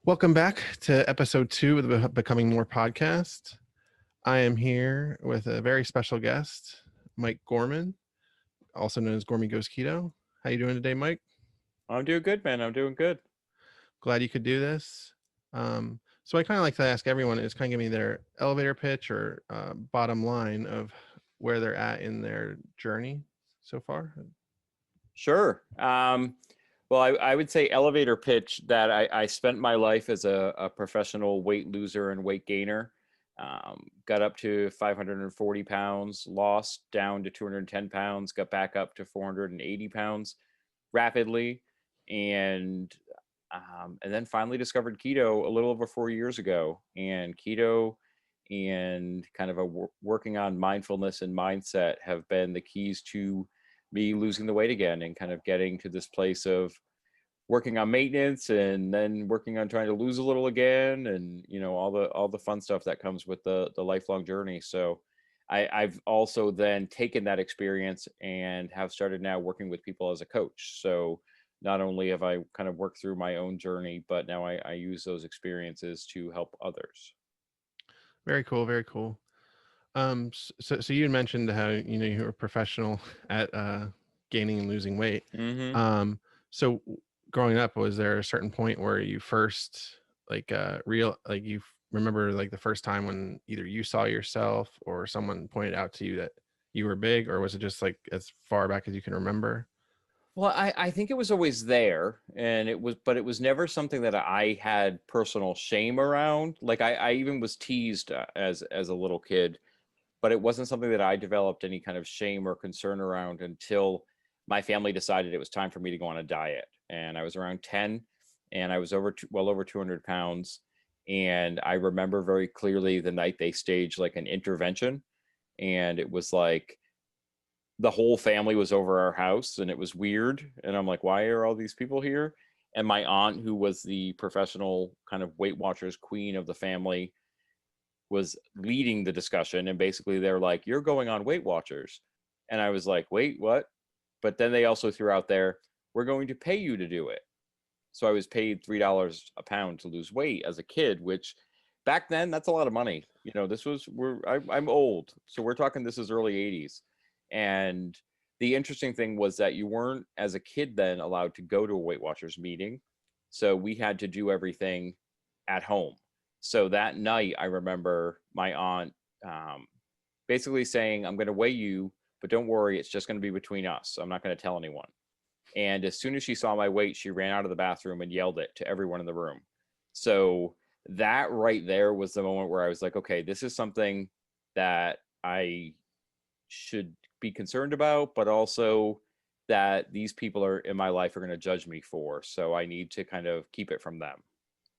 Welcome back to episode 2 of the Becoming More podcast. I am here with a very special guest, Mike Gorman, also known as Gormy Goes Keto. How you doing today, Mike? I'm doing good, man. I'm doing good. Glad you could do this. So I kind of like to ask everyone is kind of give me their elevator pitch or bottom line of where they're at in their journey so far. Sure. Well, I would say elevator pitch that I spent my life as a professional weight loser and weight gainer. Got up to 540 pounds, lost down to 210 pounds, got back up to 480 pounds rapidly, and then finally discovered keto a little over 4 years ago. And keto and kind of working on mindfulness and mindset have been the keys to me losing the weight again and kind of getting to this place of working on maintenance and then working on trying to lose a little again, and all the fun stuff that comes with the lifelong journey. So I've also then taken that experience and have started now working with people as a coach. So not only have I kind of worked through my own journey, but now I use those experiences to help others. Very cool, very cool. So you had mentioned how you were a professional at gaining and losing weight. Mm-hmm. So growing up, was there a certain point where you first you remember like the first time when either you saw yourself or someone pointed out to you that you were big, or was it just like as far back as you can remember? Well, I think it was always there, and but it was never something that I had personal shame around. Like I even was teased as a little kid, but it wasn't something that I developed any kind of shame or concern around until my family decided it was time for me to go on a diet. And I was around 10, and I was well over 200 pounds. And I remember very clearly the night they staged like an intervention, and it was like the whole family was over our house, and it was weird. And I'm like, why are all these people here? And my aunt, who was the professional kind of Weight Watchers queen of the family, was leading the discussion. And basically they're like, you're going on Weight Watchers. And I was like, wait, what? But then they also threw out there, we're going to pay you to do it. So I was paid $3 a pound to lose weight as a kid, which back then that's a lot of money. I'm old, so we're talking this is early 80s. And the interesting thing was that you weren't, as a kid then, allowed to go to a Weight Watchers meeting. So we had to do everything at home. So that night, I remember my aunt basically saying, I'm going to weigh you, but don't worry, it's just going to be between us. I'm not going to tell anyone. And as soon as she saw my weight, she ran out of the bathroom and yelled it to everyone in the room. So that right there was the moment where I was like, okay, this is something that I should be concerned about, but also that these people are in my life are going to judge me for. So I need to kind of keep it from them.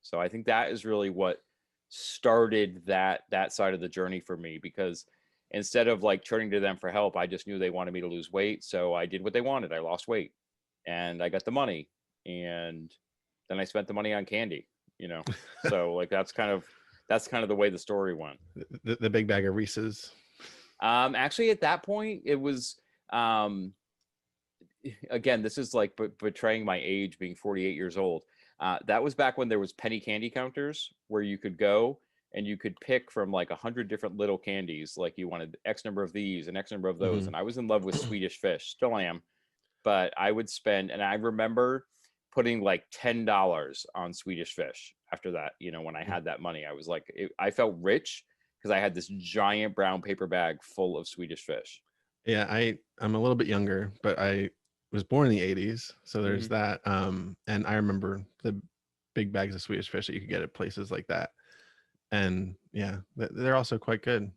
So I think that is really what started that side of the journey for me, because instead of like turning to them for help, I just knew they wanted me to lose weight. So I did what they wanted. I lost weight and I got the money, and then I spent the money on candy, so like that's kind of the way the story went. The big bag of Reese's. Actually at that point it was, again, this is like betraying my age, being 48 years old. That was back when there was penny candy counters where you could go and you could pick from like 100 different little candies. Like you wanted X number of these and X number of those. Mm-hmm. And I was in love with Swedish Fish, still am. But I would spend, and I remember putting like $10 on Swedish Fish after that. When I had that money, I was like, I felt rich because I had this giant brown paper bag full of Swedish Fish. Yeah, I'm a little bit younger, but I was born in the 80s, so there's that. And I remember the big bags of Swedish Fish that you could get at places like that. And yeah, they're also quite good.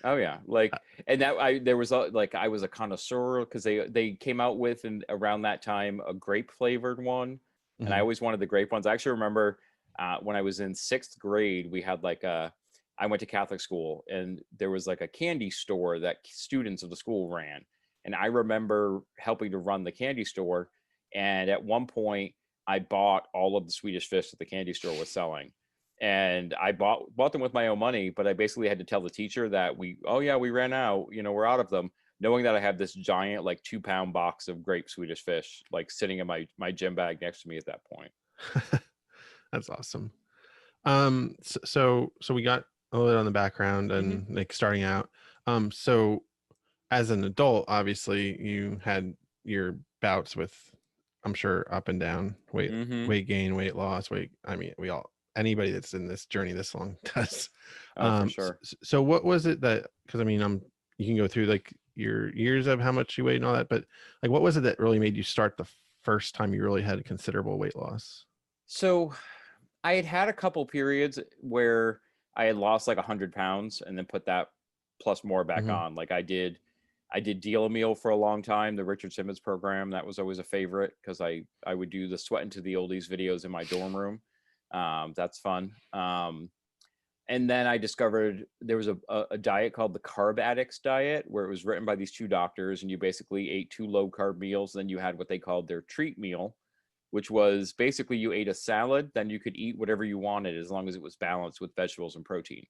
Oh yeah, like, and that I was a connoisseur because they came out with, and around that time, a grape flavored one, and I Mm-hmm. always wanted the grape ones. I actually remember when I was in 6th grade, we had like I went to Catholic school, and there was like a candy store that students of the school ran, and I remember helping to run the candy store, and at one point I bought all of the Swedish Fish that the candy store was selling, and I bought them with my own money, but I basically had to tell the teacher that we ran out, we're out of them, knowing that I have this giant like 2-pound box of grape Swedish Fish like sitting in my gym bag next to me at that point. That's awesome. So we got a little bit on the background Mm-hmm. and like starting out. So as an adult, obviously you had your bouts with, I'm sure, up and down, Mm-hmm. weight gain, weight loss, weight. I mean, we all, anybody that's in this journey this long does. Oh, for sure. So what was it that? Because I mean, you can go through like your years of how much you weighed and all that, but like, what was it that really made you start the first time you really had a considerable weight loss? So I had had a couple periods where I had lost like 100 pounds and then put that plus more back Hmm. on. Like I did Deal a Meal for a long time, the Richard Simmons program. That was always a favorite because I would do the Sweat into the Oldies videos in my dorm room. That's fun. And then I discovered there was a diet called the Carb Addicts diet, where it was written by these two doctors, and you basically ate two low carb meals. Then you had what they called their treat meal, which was basically you ate a salad, then you could eat whatever you wanted as long as it was balanced with vegetables and protein.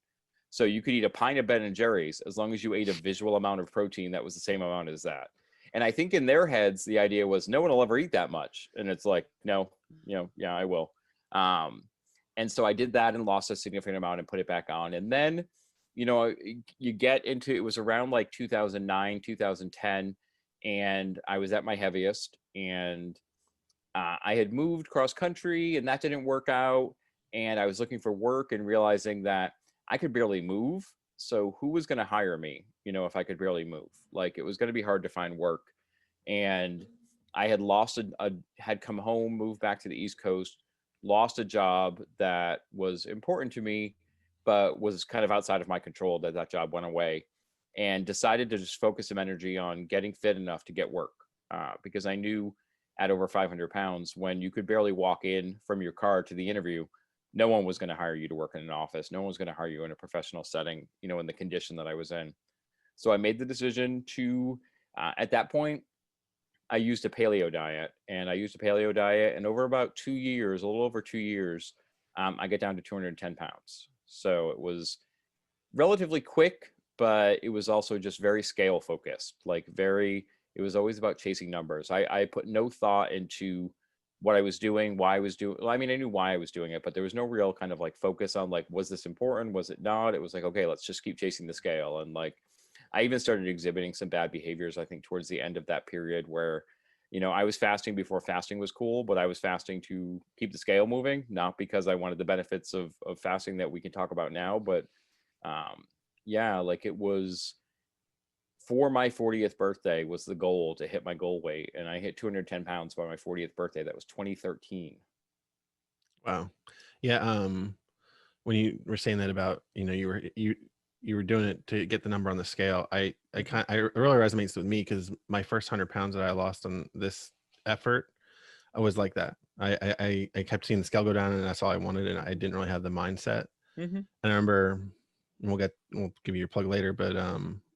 So you could eat a pint of Ben and Jerry's as long as you ate a visual amount of protein that was the same amount as that. And I think in their heads, the idea was no one will ever eat that much. And it's like, no, yeah, I will. Um, and so I did that and lost a significant amount and put it back on. And then, you get into, it was around like 2009, 2010, and I was at my heaviest, and I had moved cross country and that didn't work out. And I was looking for work and realizing that I could barely move. So who was going to hire me, if I could barely move? Like it was going to be hard to find work. And I had had come home, moved back to the East Coast, lost a job that was important to me, but was kind of outside of my control, that job went away, and decided to just focus some energy on getting fit enough to get work. Because I knew at over 500 pounds, when you could barely walk in from your car to the interview, no one was going to hire you to work in an office. No one was going to hire you in a professional setting, in the condition that I was in. So I made the decision to, at that point, I used a paleo diet, and over about 2 years, a little over 2 years, I got down to 210 pounds. So it was relatively quick, but it was also just very scale focused, it was always about chasing numbers. I put no thought into what I was doing, why I was doing. Well, I mean, I knew why I was doing it, but there was no real kind of like focus on like, was this important? Was it not? It was like, okay, let's just keep chasing the scale. And like, I even started exhibiting some bad behaviors, I think, towards the end of that period where, I was fasting before fasting was cool, but I was fasting to keep the scale moving, not because I wanted the benefits of fasting that we can talk about now. But um, yeah, like it was for my 40th birthday was the goal to hit my goal weight. And I hit 210 pounds by my 40th birthday. That was 2013. Wow. Yeah. When you were saying that about, you were doing it to get the number on the scale, I really resonates with me because my first 100 pounds that I lost on this effort, I was like that. I kept seeing the scale go down and that's all I wanted, and I didn't really have the mindset. Mm-hmm. And I remember, and we'll give you your plug later, but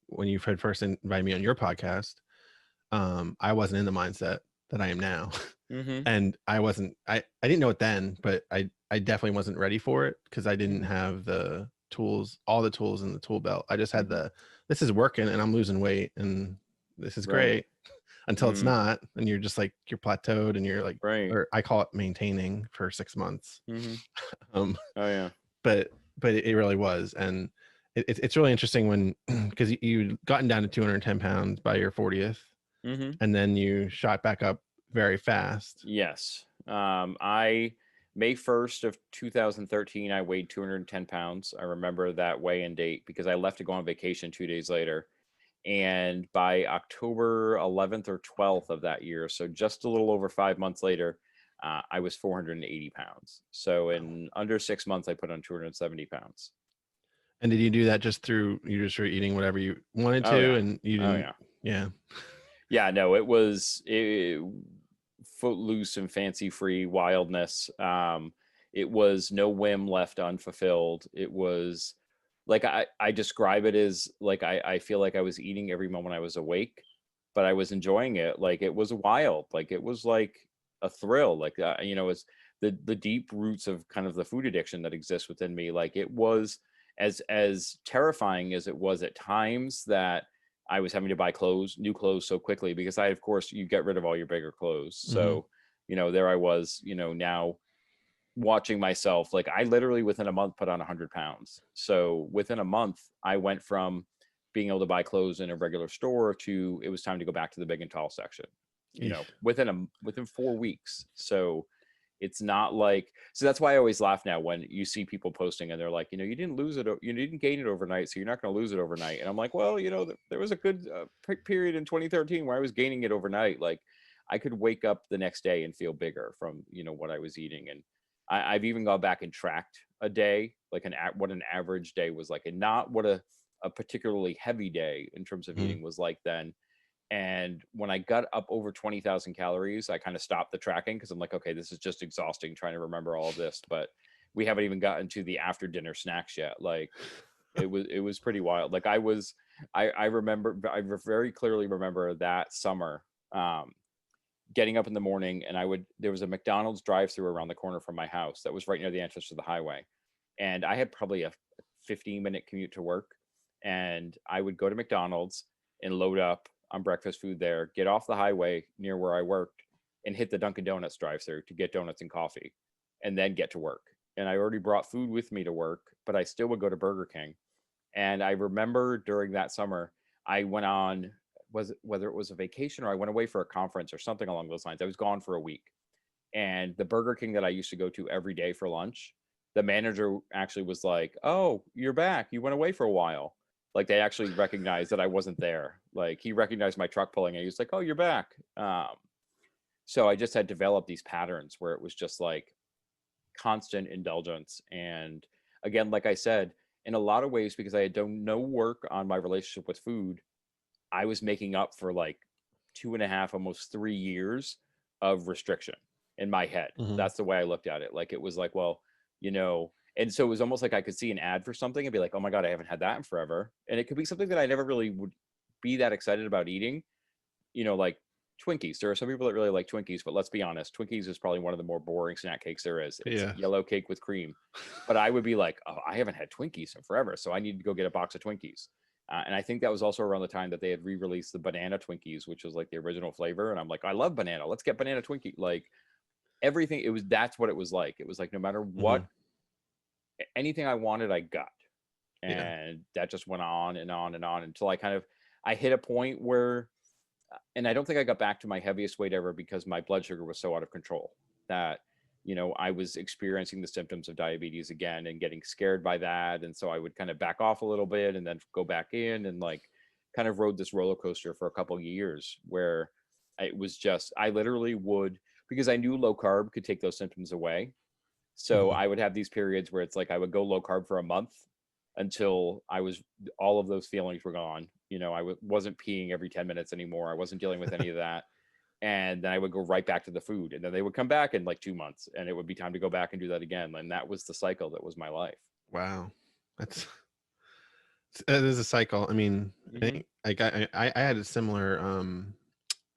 when you had first invited me on your podcast, I wasn't in the mindset that I am now. Mm-hmm. And I didn't know it then, but I definitely wasn't ready for it because I didn't Mm-hmm. have the tools, all the tools in the tool belt. I just had Mm-hmm. this is working and I'm losing weight and this is Right. great until it's Mm-hmm. not. And you're just like, you're plateaued and you're like, Right. or I call it maintaining for 6 months. Mm-hmm. Um, Oh yeah. but it really was. And it's really interesting when, because you gotten down to 210 pounds by your 40th Mm-hmm. and then you shot back up very fast. Yes. I May 1st of 2013, I weighed 210 pounds. I remember that weigh-in date because I left to go on vacation 2 days later. And by October 11th or 12th of that year, so just a little over 5 months later, I was 480 pounds. So Wow. in under 6 months, I put on 270 pounds. And did you do that just through, you just were eating whatever you wanted Oh to yeah. and you Oh didn't? yeah. Yeah. Yeah, no, it was footloose and fancy free wildness. It was no whim left unfulfilled. It was like I describe it as like I feel like I was eating every moment I was awake, but I was enjoying it. Like it was wild. Like it was like a thrill. Like it's the deep roots of kind of the food addiction that exists within me. Like it was as terrifying as it was at times that I was having to buy new clothes so quickly because of course, you get rid of all your bigger clothes. Hmm. So, there I was, now watching myself. Like I literally within a month put on 100 pounds. So within a month, I went from being able to buy clothes in a regular store to it was time to go back to the big and tall section, you know, Eesh. within 4 weeks. So it's not like, so that's why I always laugh now when you see people posting and they're like, you know, you didn't lose it, you didn't gain it overnight, so you're not going to lose it overnight. And I'm like, well, you know, there was a good period in 2013 where I was gaining it overnight. Like I could wake up the next day and feel bigger from, you know, what I was eating. And I've even gone back and tracked a day, like what an average day was like, and not what a particularly heavy day in terms of Mhm. eating was like then. And when I got up over 20,000 calories, I kind of stopped the tracking because I'm like, okay, this is just exhausting trying to remember all of this. But we haven't even gotten to the after dinner snacks yet. Like it was pretty wild. Like I remember, very clearly remember that summer, um, getting up in the morning and there was a McDonald's drive through around the corner from my house that was right near the entrance to the highway. And I had probably a 15-minute commute to work. And I would go to McDonald's and load up on breakfast food there, get off the highway near where I worked, and hit the Dunkin' Donuts drive through to get donuts and coffee, and then get to work. And I already brought food with me to work, but I still would go to Burger King. And I remember during that summer, I went on, whether it was a vacation or I went away for a conference or something along those lines. I was gone for a week. And the Burger King that I used to go to every day for lunch, the manager actually was like, "Oh, you're back. You went away for a while." Like they actually recognized that I wasn't there. Like he recognized my truck pulling and he was like, "Oh, you're back." So I just had developed these patterns where it was just like constant indulgence. And again, like I said, in a lot of ways, because I had done no work on my relationship with food, I was making up for like 2.5, almost 3 years of restriction in my head. Mhm. That's the way I looked at it. Like it was like, well, you know, and so it was almost like I could see an ad for something and be like, oh my God, I haven't had that in forever. And it could be something that I never really would be that excited about eating, you know, like Twinkies. There are some people that really like Twinkies, but let's be honest, Twinkies is probably one of the more boring snack cakes there is. It's Yeah. yellow cake with cream. But I would be like, oh, I haven't had Twinkies in forever, so I need to go get a box of Twinkies. And I think that was also around the time that they had re-released the banana Twinkies, which was like the original flavor. And I'm like, I love banana. Let's get banana Twinkie. Like everything, that's what it was like. It was like no matter what, Mhm. anything I wanted, I got. Yeah. And that just went on and on and on until I hit a point where, and I don't think I got back to my heaviest weight ever because my blood sugar was so out of control that, you know, I was experiencing the symptoms of diabetes again and getting scared by that. And so I would kind of back off a little bit and then go back in and like kind of rode this roller coaster for a couple of years where it was just, I literally would, because I knew low carb could take those symptoms away. So Mhm. I would have these periods where it's like I would go low carb for a month until all of those feelings were gone. You know, wasn't peeing every 10 minutes anymore. I wasn't dealing with any of that. And then I would go right back to the food. And then they would come back in like 2 months and it would be time to go back and do that again. And that was the cycle that was my life. Wow. That's it is a cycle. I mean, I Hmm. think like I had a similar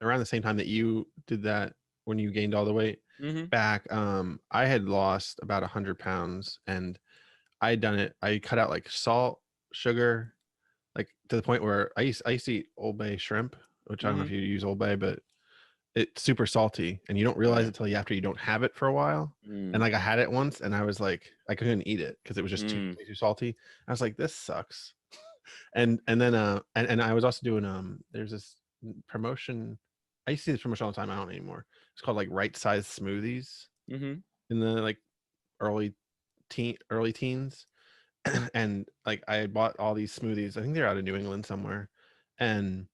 around the same time that you did that when you gained all the weight Hmm. back. I had lost about 100 pounds and I had done it. I cut out like salt, sugar, like to the point where I used to eat Old Bay shrimp, which I don't know Hmm. if you use Old Bay, but it's super salty and you don't Oh realize yeah. it till you after you don't have it for a while. And Mm. like I had it once and I was like, I couldn't eat it because it was just too Mm. way too salty. I was like, this sucks. And then and I was also doing there's this promotion. I used to see this promotion all the time. I don't anymore. It's called like right size smoothies Hmm. in the like early early teens. And like I had bought all these smoothies. I think they're out of New England somewhere. And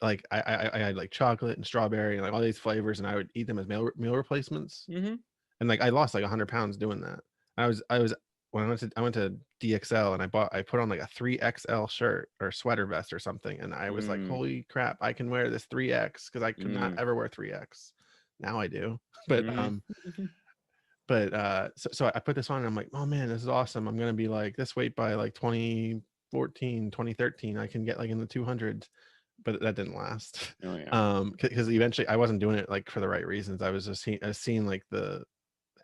like I had like chocolate and strawberry and like all these flavors, and I would eat them as meal replacements. Hmm. And like I lost like 100 pounds doing that. I was when I went to DXL and I put on like a 3XL shirt or sweater vest or something, and I was like, Mm. holy crap, I can wear this 3X because I could not Mm. ever wear 3X. Now I do, but Mm. so I put this on and I'm like, oh man, this is awesome. I'm gonna be like this weight by like 2014, 2013. I can get like in the 200s, but that didn't last. Oh yeah. Because eventually I wasn't doing it like for the right reasons. I was just seeing like the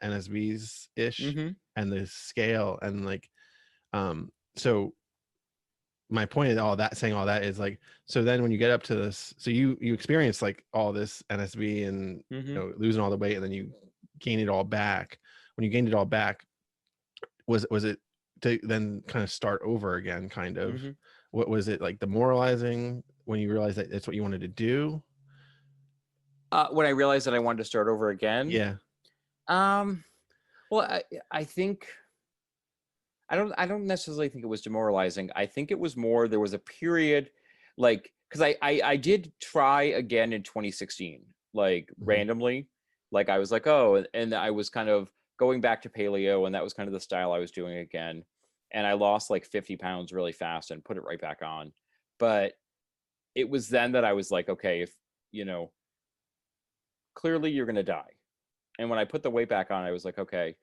NSVs ish Hmm. and the scale and like so my point in all that saying all that is like, so then when you get up to this, so you experience like all this NSV and Hmm. losing all the weight and then you gain it all back. when you gained it all back, was it to then kind of start over again, kind of? Hmm. What was it like, demoralizing when you realized that that's what you wanted to do? When I realized that I wanted to start over again, Yeah. um, well, I think I don't necessarily think it was demoralizing. I think it was more there was a period like because I did try again in 2016, like Hmm. randomly. Like I was like, oh, and I was kind of going back to paleo, and that was kind of the style I was doing again. And I lost like 50 pounds really fast and put it right back on. But it was then that I was like, okay, if you know, clearly you're gonna die. And when I put the weight back on, I was like, okay,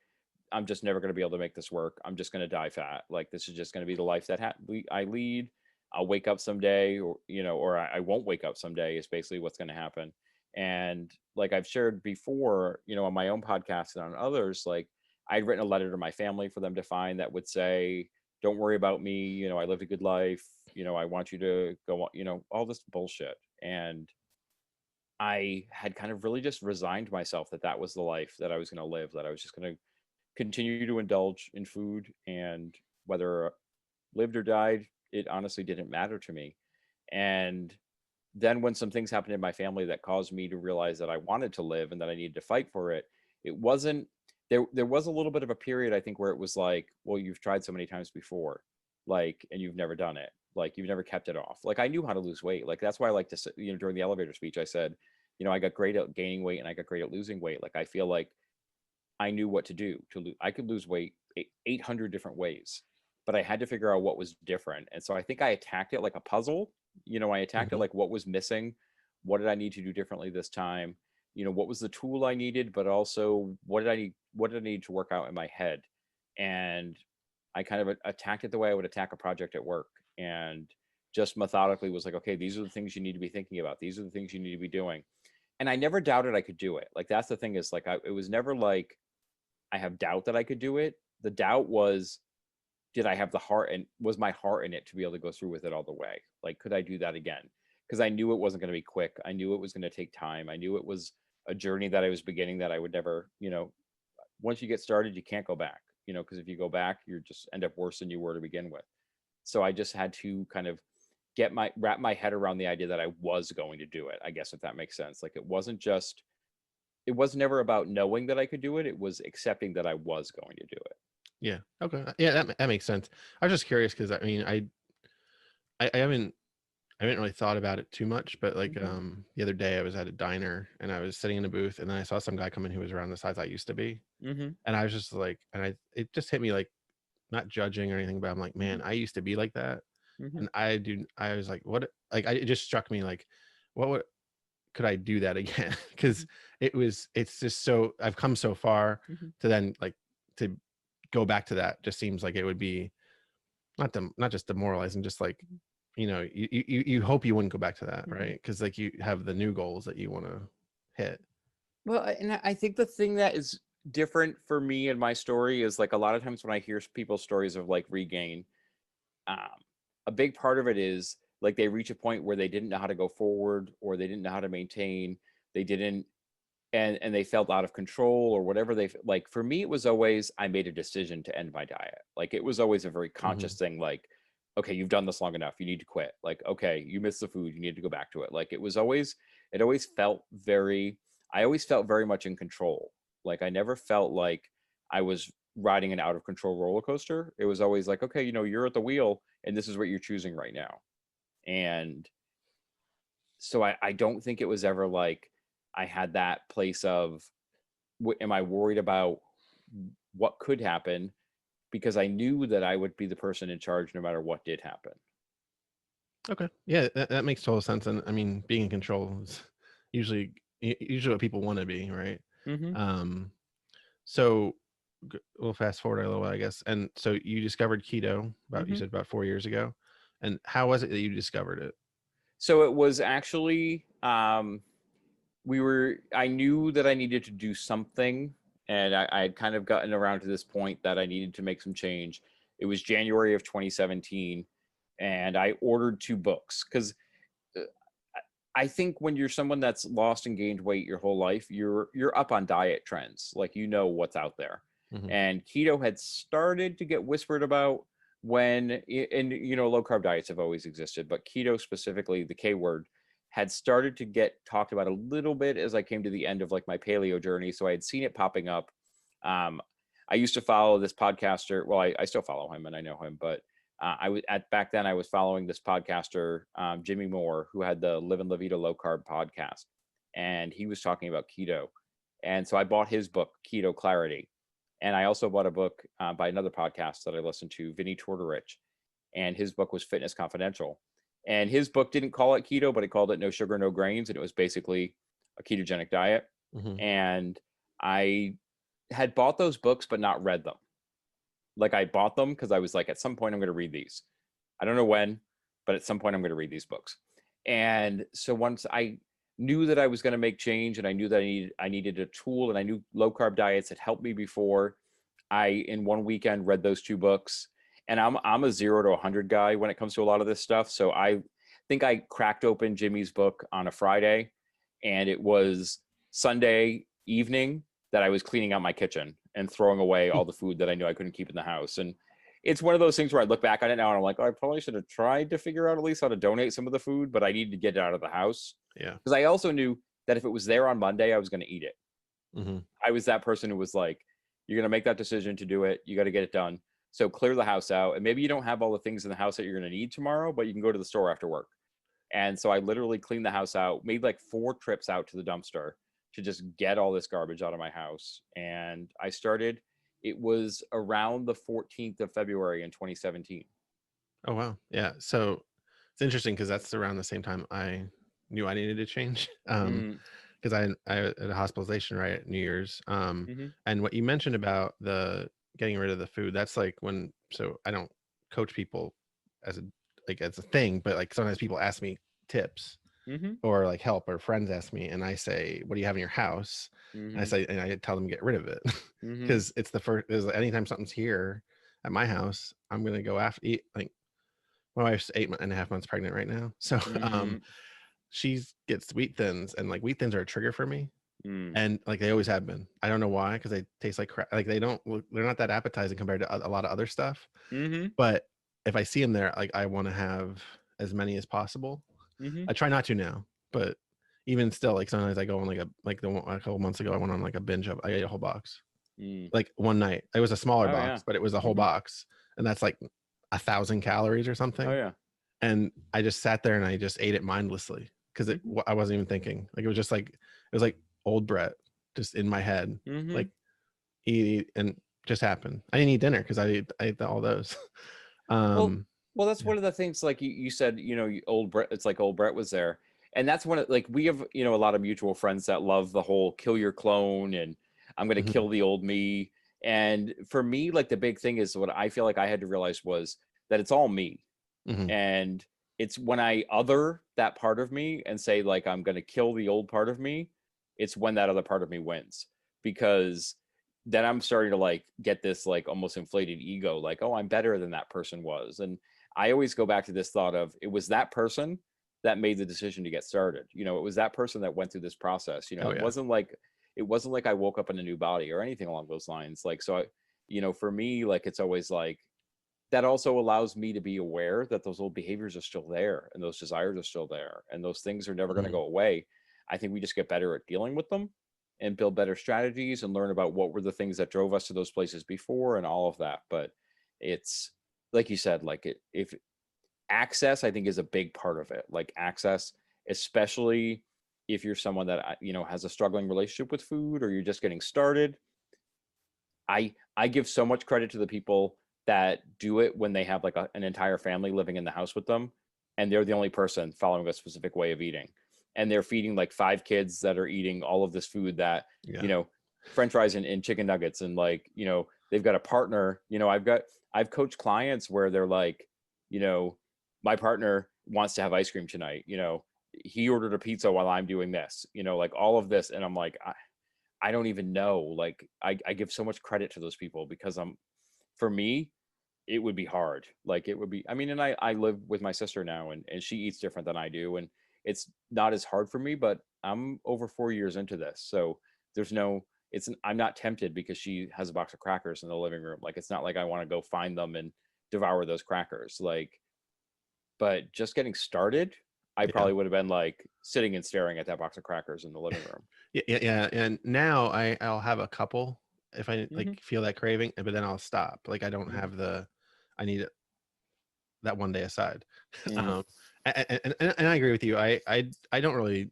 I'm just never going to be able to make this work. I'm just going to die fat. Like this is just going to be the life that I lead. I'll wake up someday, or or I won't wake up someday. Is basically what's going to happen. And like I've shared before, on my own podcast and on others, like I'd written a letter to my family for them to find that would say, "Don't worry about me. I lived a good life. I want you to go on. All this bullshit." And I had kind of really just resigned myself that that was the life that I was going to live. That I was just going to continue to indulge in food, and whether lived or died, it honestly didn't matter to me. And then when some things happened in my family that caused me to realize that I wanted to live and that I needed to fight for it, it wasn't there was a little bit of a period I think where it was like, well, you've tried so many times before, like, and you've never done it. Like you've never kept it off. Like I knew how to lose weight. Like that's why I like to say, during the elevator speech I said, I got great at gaining weight and I got great at losing weight. Like I feel like I knew what to do to lose. I could lose weight 800 different ways, but I had to figure out what was different. And so I think I attacked it like a puzzle. I attacked it Hmm. like what was missing, what did I need to do differently this time? What was the tool I needed, but also what did I need to work out in my head? And I kind of attacked it the way I would attack a project at work, and just methodically was like, okay, these are the things you need to be thinking about. These are the things you need to be doing. And I never doubted I could do it. Like that's the thing is like it was never like I have doubt that I could do it. The doubt was, did I have the heart, and was my heart in it to be able to go through with it all the way? Like, could I do that again? Because I knew it wasn't going to be quick. I knew it was going to take time. I knew it was a journey that I was beginning that I would never, once you get started, you can't go back, because if you go back, you just end up worse than you were to begin with. So I just had to kind of wrap my head around the idea that I was going to do it. I guess if that makes sense. Like it was never about knowing that I could do it. It was accepting that I was going to do it. Yeah. Okay. Yeah, that makes sense. I was just curious because I mean, I haven't really thought about it too much, but like Hmm. the other day I was at a diner and I was sitting in a booth and then I saw some guy come in who was around the size I used to be. Hmm. And I was just like, it just hit me like, not judging or anything, but I'm like, Hmm. man, I used to be like that. Hmm. And I was like, what, like, it just struck me like, what could I do that again? Because it's just so, I've come so far Hmm. to then like, to go back to that just seems like it would be not just demoralizing, just like, you hope you wouldn't go back to that, Hmm. right? Because like you have the new goals that you want to hit. Well, and I think the thing that is different for me and my story is like a lot of times when I hear people's stories of like regain, um, a big part of it is like they reach a point where they didn't know how to go forward, or they didn't know how to maintain. They didn't, and they felt out of control or whatever. Like for me, it was always I made a decision to end my diet. Like it was always a very conscious Hmm. thing. Like, okay, you've done this long enough. You need to quit. Like, okay, you missed the food. You need to go back to it. Like it always felt very. I always felt very much in control. Like I never felt like I was riding an out of control roller coaster. It was always like, okay, you're at the wheel, and this is what you're choosing right now. And so I don't think it was ever like I had that place of am I worried about what could happen, because I knew that I would be the person in charge no matter what did happen. Okay. Yeah, that makes total sense. And I mean, being in control is usually what people want to be, right? Hmm. Um, so we'll fast forward a little, I guess. And so you discovered keto you Hmm. said about 4 years ago. And how was it that you discovered it? So it was actually I knew that I needed to do something, and I had kind of gotten around to this point that I needed to make some change. It was January of 2017, and I ordered 2 books because I think when you're someone that's lost and gained weight your whole life, you're up on diet trends. Like what's out there. Mhm. And keto had started to get whispered about and low carb diets have always existed, but keto specifically, the K word, had started to get talked about a little bit as I came to the end of like my paleo journey. So I had seen it popping up. Um, I used to follow this podcaster. Well, I still follow him and I know him, but I was at back then I was following this podcaster, Jimmy Moore, who had the Live and La Vida Low Carb podcast, and he was talking about keto. And so I bought his book, Keto Clarity. And I also bought a book by another podcast that I listened to, Vinny Tortorich, and his book was Fitness Confidential. And his book didn't call it keto, but it called it No Sugar, No Grains, and it was basically a ketogenic diet. Mhm. And I had bought those books, but not read them. Like I bought them because I was like, at some point I'm going to read these. I don't know when, but at some point I'm going to read these books. And so once I knew that I was going to make change, and I knew that I needed a tool, and I knew low carb diets had helped me before, I in one weekend read those two books. And I'm a 0 to 100 guy when it comes to a lot of this stuff. So I think I cracked open Jimmy's book on a Friday, and it was Sunday evening that I was cleaning out my kitchen and throwing away all the food that I knew I couldn't keep in the house. And it's one of those things where I look back on it now and I'm like, oh, I probably should have tried to figure out at least how to donate some of the food, but I needed to get it out of the house. Yeah. Because I also knew that if it was there on Monday, I was going to eat it. Mhm. I was that person who was like, you're going to make that decision to do it. You got to get it done. So clear the house out. And maybe you don't have all the things in the house that you're going to need tomorrow, but you can go to the store after work. And so I literally cleaned the house out, made like 4 trips out to the dumpster to just get all this garbage out of my house. And I started, it was around the 14th of February in 2017. Oh, wow. Yeah. So it's interesting because that's around the same time I knew I needed to change. Mm, Because I had a hospitalization right at New Year's. mm-hmm, And what you mentioned about the getting rid of the food, that's like when, so I don't coach people as a as a thing, but like sometimes people ask me tips mm-hmm, or like help, or friends ask me, and I say, what do you have in your house? And I mm-hmm, say, and I tell them to get rid of it. mm-hmm, Because it's the first, is anytime something's here at my house, I'm gonna go after eat. Like my wife's 8.5 months pregnant right now, so mm-hmm, she gets wheat thins, and like wheat thins are a trigger for me, mm, and like they always have been. I don't know why, because they taste like crap. Like they're not that appetizing compared to a lot of other stuff. mm-hmm, But if I see them there, like I want to have as many as possible. mm-hmm, I try not to now, but even still, like sometimes I go on a couple months ago, I went on like a binge of, I ate a whole box mm. like one night. It was a smaller Oh yeah. box, but it was a whole Mm-hmm. box, and that's like 1,000 calories or Oh something. yeah. And I just sat there and I just ate it mindlessly because Mm-hmm, I wasn't even thinking. Like it was just like it was like old Brett just in my head, mm-hmm. like eat, and just happened. I didn't eat dinner because I ate all those. Well, um, well, that's yeah. one of the things. Like you said, old Brett. It's like old Brett was there, and that's one of like we have a lot of mutual friends that love the whole kill your clone and I'm gonna Mhm, kill the old me. And for me, like the big thing is what I feel like I had to realize was that it's all me, mhm, and it's when I other that part of me and say like I'm gonna kill the old part of me, it's when that other part of me wins because then I'm starting to like get this like almost inflated ego, like, oh, I'm better than that person was. And I always go back to this thought of it was that person that made the decision to get started. It was that person that went through this process. oh yeah. It wasn't like I woke up in a new body or anything along those lines. Like so for me, like it's always like that also allows me to be aware that those old behaviors are still there and those desires are still there and those things are never going to Mhm, go away. I think we just get better at dealing with them and build better strategies and learn about what were the things that drove us to those places before and all of that. But it's like you said, like if access, I think is a big part of it. Like access, especially if you're someone that has a struggling relationship with food or you're just getting started. I give so much credit to the people that do it when they have like an entire family living in the house with them and they're the only person following a specific way of eating and they're feeding like 5 kids that are eating all of this food that yeah. you know french fries and chicken nuggets and like they've got a partner. I've coached clients where they're like, you know my partner wants to have ice cream tonight. He ordered a pizza while I'm doing this, like all of this. And I'm like, I don't even know. Like I give so much credit to those people because for me, it would be hard. Like it would be, I mean, and I live with my sister now and she eats different than I do. And it's not as hard for me, but I'm over 4 years into this. So there's no, I'm not tempted because she has a box of crackers in the living room. Like, it's not like I want to go find them and devour those crackers. Like, but just getting started, I Yeah. probably would have been like sitting and staring at that box of crackers in the living room. Yeah. And now I'll have a couple if I Mm-hmm. like feel that craving, but then I'll stop. Like I don't Mm-hmm. have I need that one day aside. Mm-hmm. um, and I agree with you. I don't really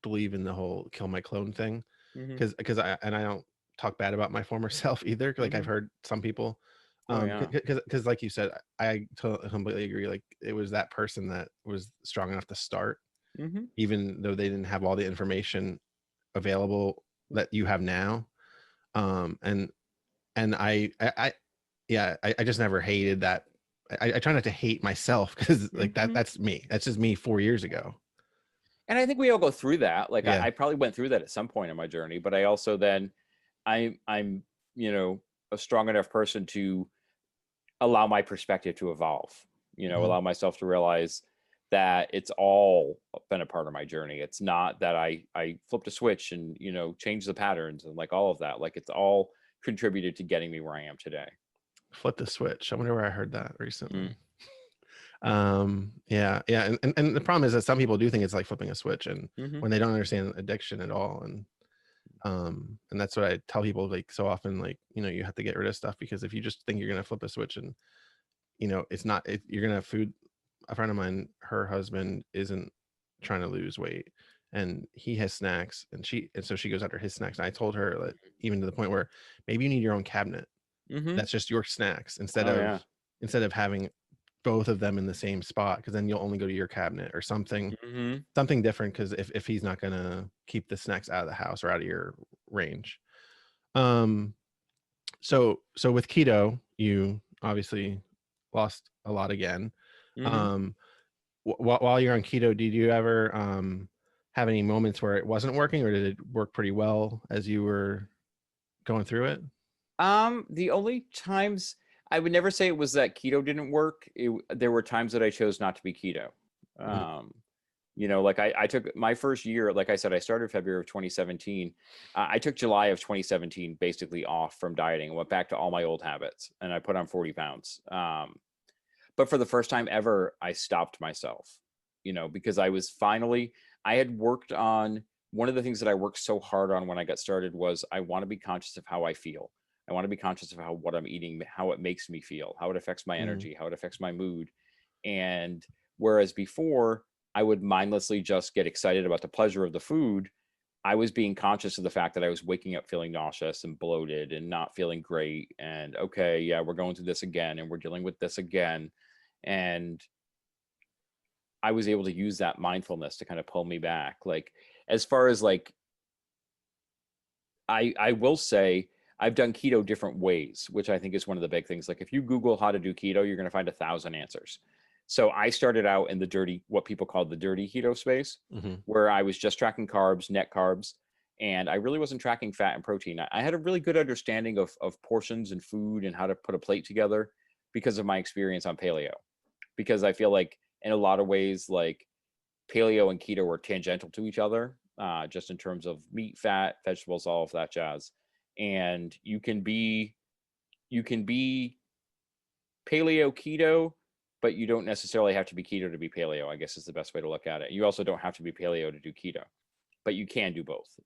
believe in the whole kill my clone thing Mm-hmm. because I don't talk bad about my former self either. Like I've Mm-hmm. heard some people, Oh yeah. because like you said, I completely agree. Like it was that person that was strong enough to start, Mm-hmm. even though they didn't have all the information available that you have now. And yeah, I just never hated that. I try not to hate myself because like Mm-hmm. that's me. That's just me 4 years ago. And I think we all go through that. Like, Yeah. I probably went through that at some point in my journey, but I also then I'm you know, a strong enough person to allow my perspective to evolve. You know, Mhm. allow myself to realize that it's all been a part of my journey. It's not that I flipped a switch and, you know, changed the patterns and like all of that. Like, it's all contributed to getting me where I am today. Flip the switch. I wonder where I heard that recently. Mm, Yeah, and the problem is that some people do think it's like flipping a switch, and mm-hmm. when they don't understand addiction at all, and that's what I tell people like so often, like, you know, you have to get rid of stuff, because if you just think you're gonna flip a switch and, you know, it's not you're gonna have food. A friend of mine, her husband isn't trying to lose weight, and he has snacks, and so she goes after his snacks, and I told her that, even to the point where maybe you need your own cabinet Mm-hmm. that's just your snacks, Oh yeah. instead of having both of them in the same spot, because then you'll only go to your cabinet or Mm-hmm. something different, because if he's not gonna keep the snacks out of the house or out of your range. um so with keto, you obviously lost a lot again. Mm-hmm. um while you're on keto, did you ever have any moments where it wasn't working, or did it work pretty well as you were going through it? The only times I would never say it was that keto didn't work. There were times that I chose not to be keto. Mhm. Um, you know, like I took my first year, like I said, I started February of 2017. I took July of 2017 basically off from dieting and went back to all my old habits, and I put on 40 pounds. But for the first time ever, I stopped myself, you know, because I had worked on one of the things that I worked so hard on when I got started was I want to be conscious of how I feel. I want to be conscious of how what I'm eating, how it makes me feel, how it affects my Mhm. energy, how it affects my mood. And whereas before I would mindlessly just get excited about the pleasure of the food, I was being conscious of the fact that I was waking up feeling nauseous and bloated and not feeling great. And okay, yeah, we're going through this again and we're dealing with this again. And I was able to use that mindfulness to kind of pull me back. Like, as far as like, I will say I've done keto different ways, which I think is one of the big things. Like, if you Google how to do keto, you're going to find 1,000 answers. So I started out in the dirty, what people call the dirty keto space, Mhm. where I was just tracking carbs, net carbs, and I really wasn't tracking fat and protein. I had a really good understanding of portions and food and how to put a plate together because of my experience on paleo. Because I feel like in a lot of ways, like paleo and keto are tangential to each other, just in terms of meat, fat, vegetables, all of that jazz. And you can be paleo keto, but you don't necessarily have to be keto to be paleo, I guess is the best way to look at it. You also don't have to be paleo to do keto, but you can do both.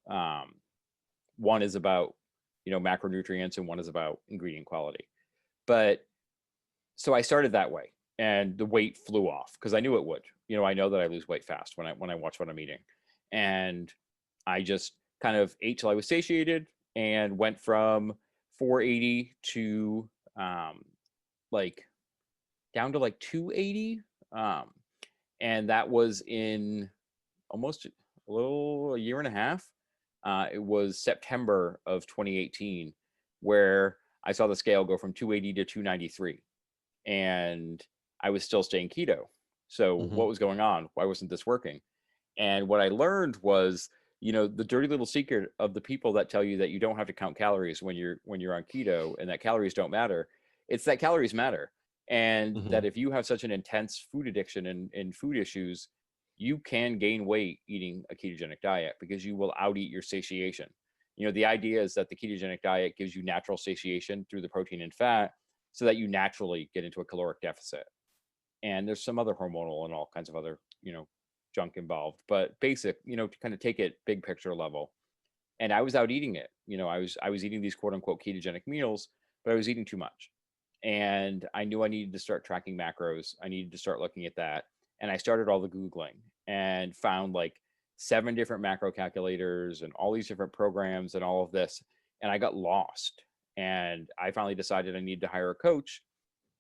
One is about, you know, macronutrients, and one is about ingredient quality. But so I started that way, and the weight flew off because I knew it would. You know, I know that I lose weight fast when I watch what I'm eating, and I just kind of ate till I was satiated and went from 480 to like down to like 280, um, and that was in almost a year and a half. It was September of 2018 where I saw the scale go from 280 to 293, and I was still staying keto. So Mhm. what was going on? Why wasn't this working? And what I learned was, you know, the dirty little secret of the people that tell you that you don't have to count calories when you're on keto and that calories don't matter. It's that calories matter. And that Mhm. if you have such an intense food addiction and food issues, you can gain weight eating a ketogenic diet because you will out eat your satiation. The idea is that the ketogenic diet gives you natural satiation through the protein and fat so that you naturally get into a caloric deficit. And there's some other hormonal and all kinds of other, junk involved, but basic, to kind of take it big picture level. And I was out eating it. I was eating these quote unquote ketogenic meals, but I was eating too much. And I knew I needed to start tracking macros. I needed to start looking at that. And I started all the Googling and found like 7 different macro calculators and all these different programs and all of this. And I got lost. And I finally decided I needed to hire a coach.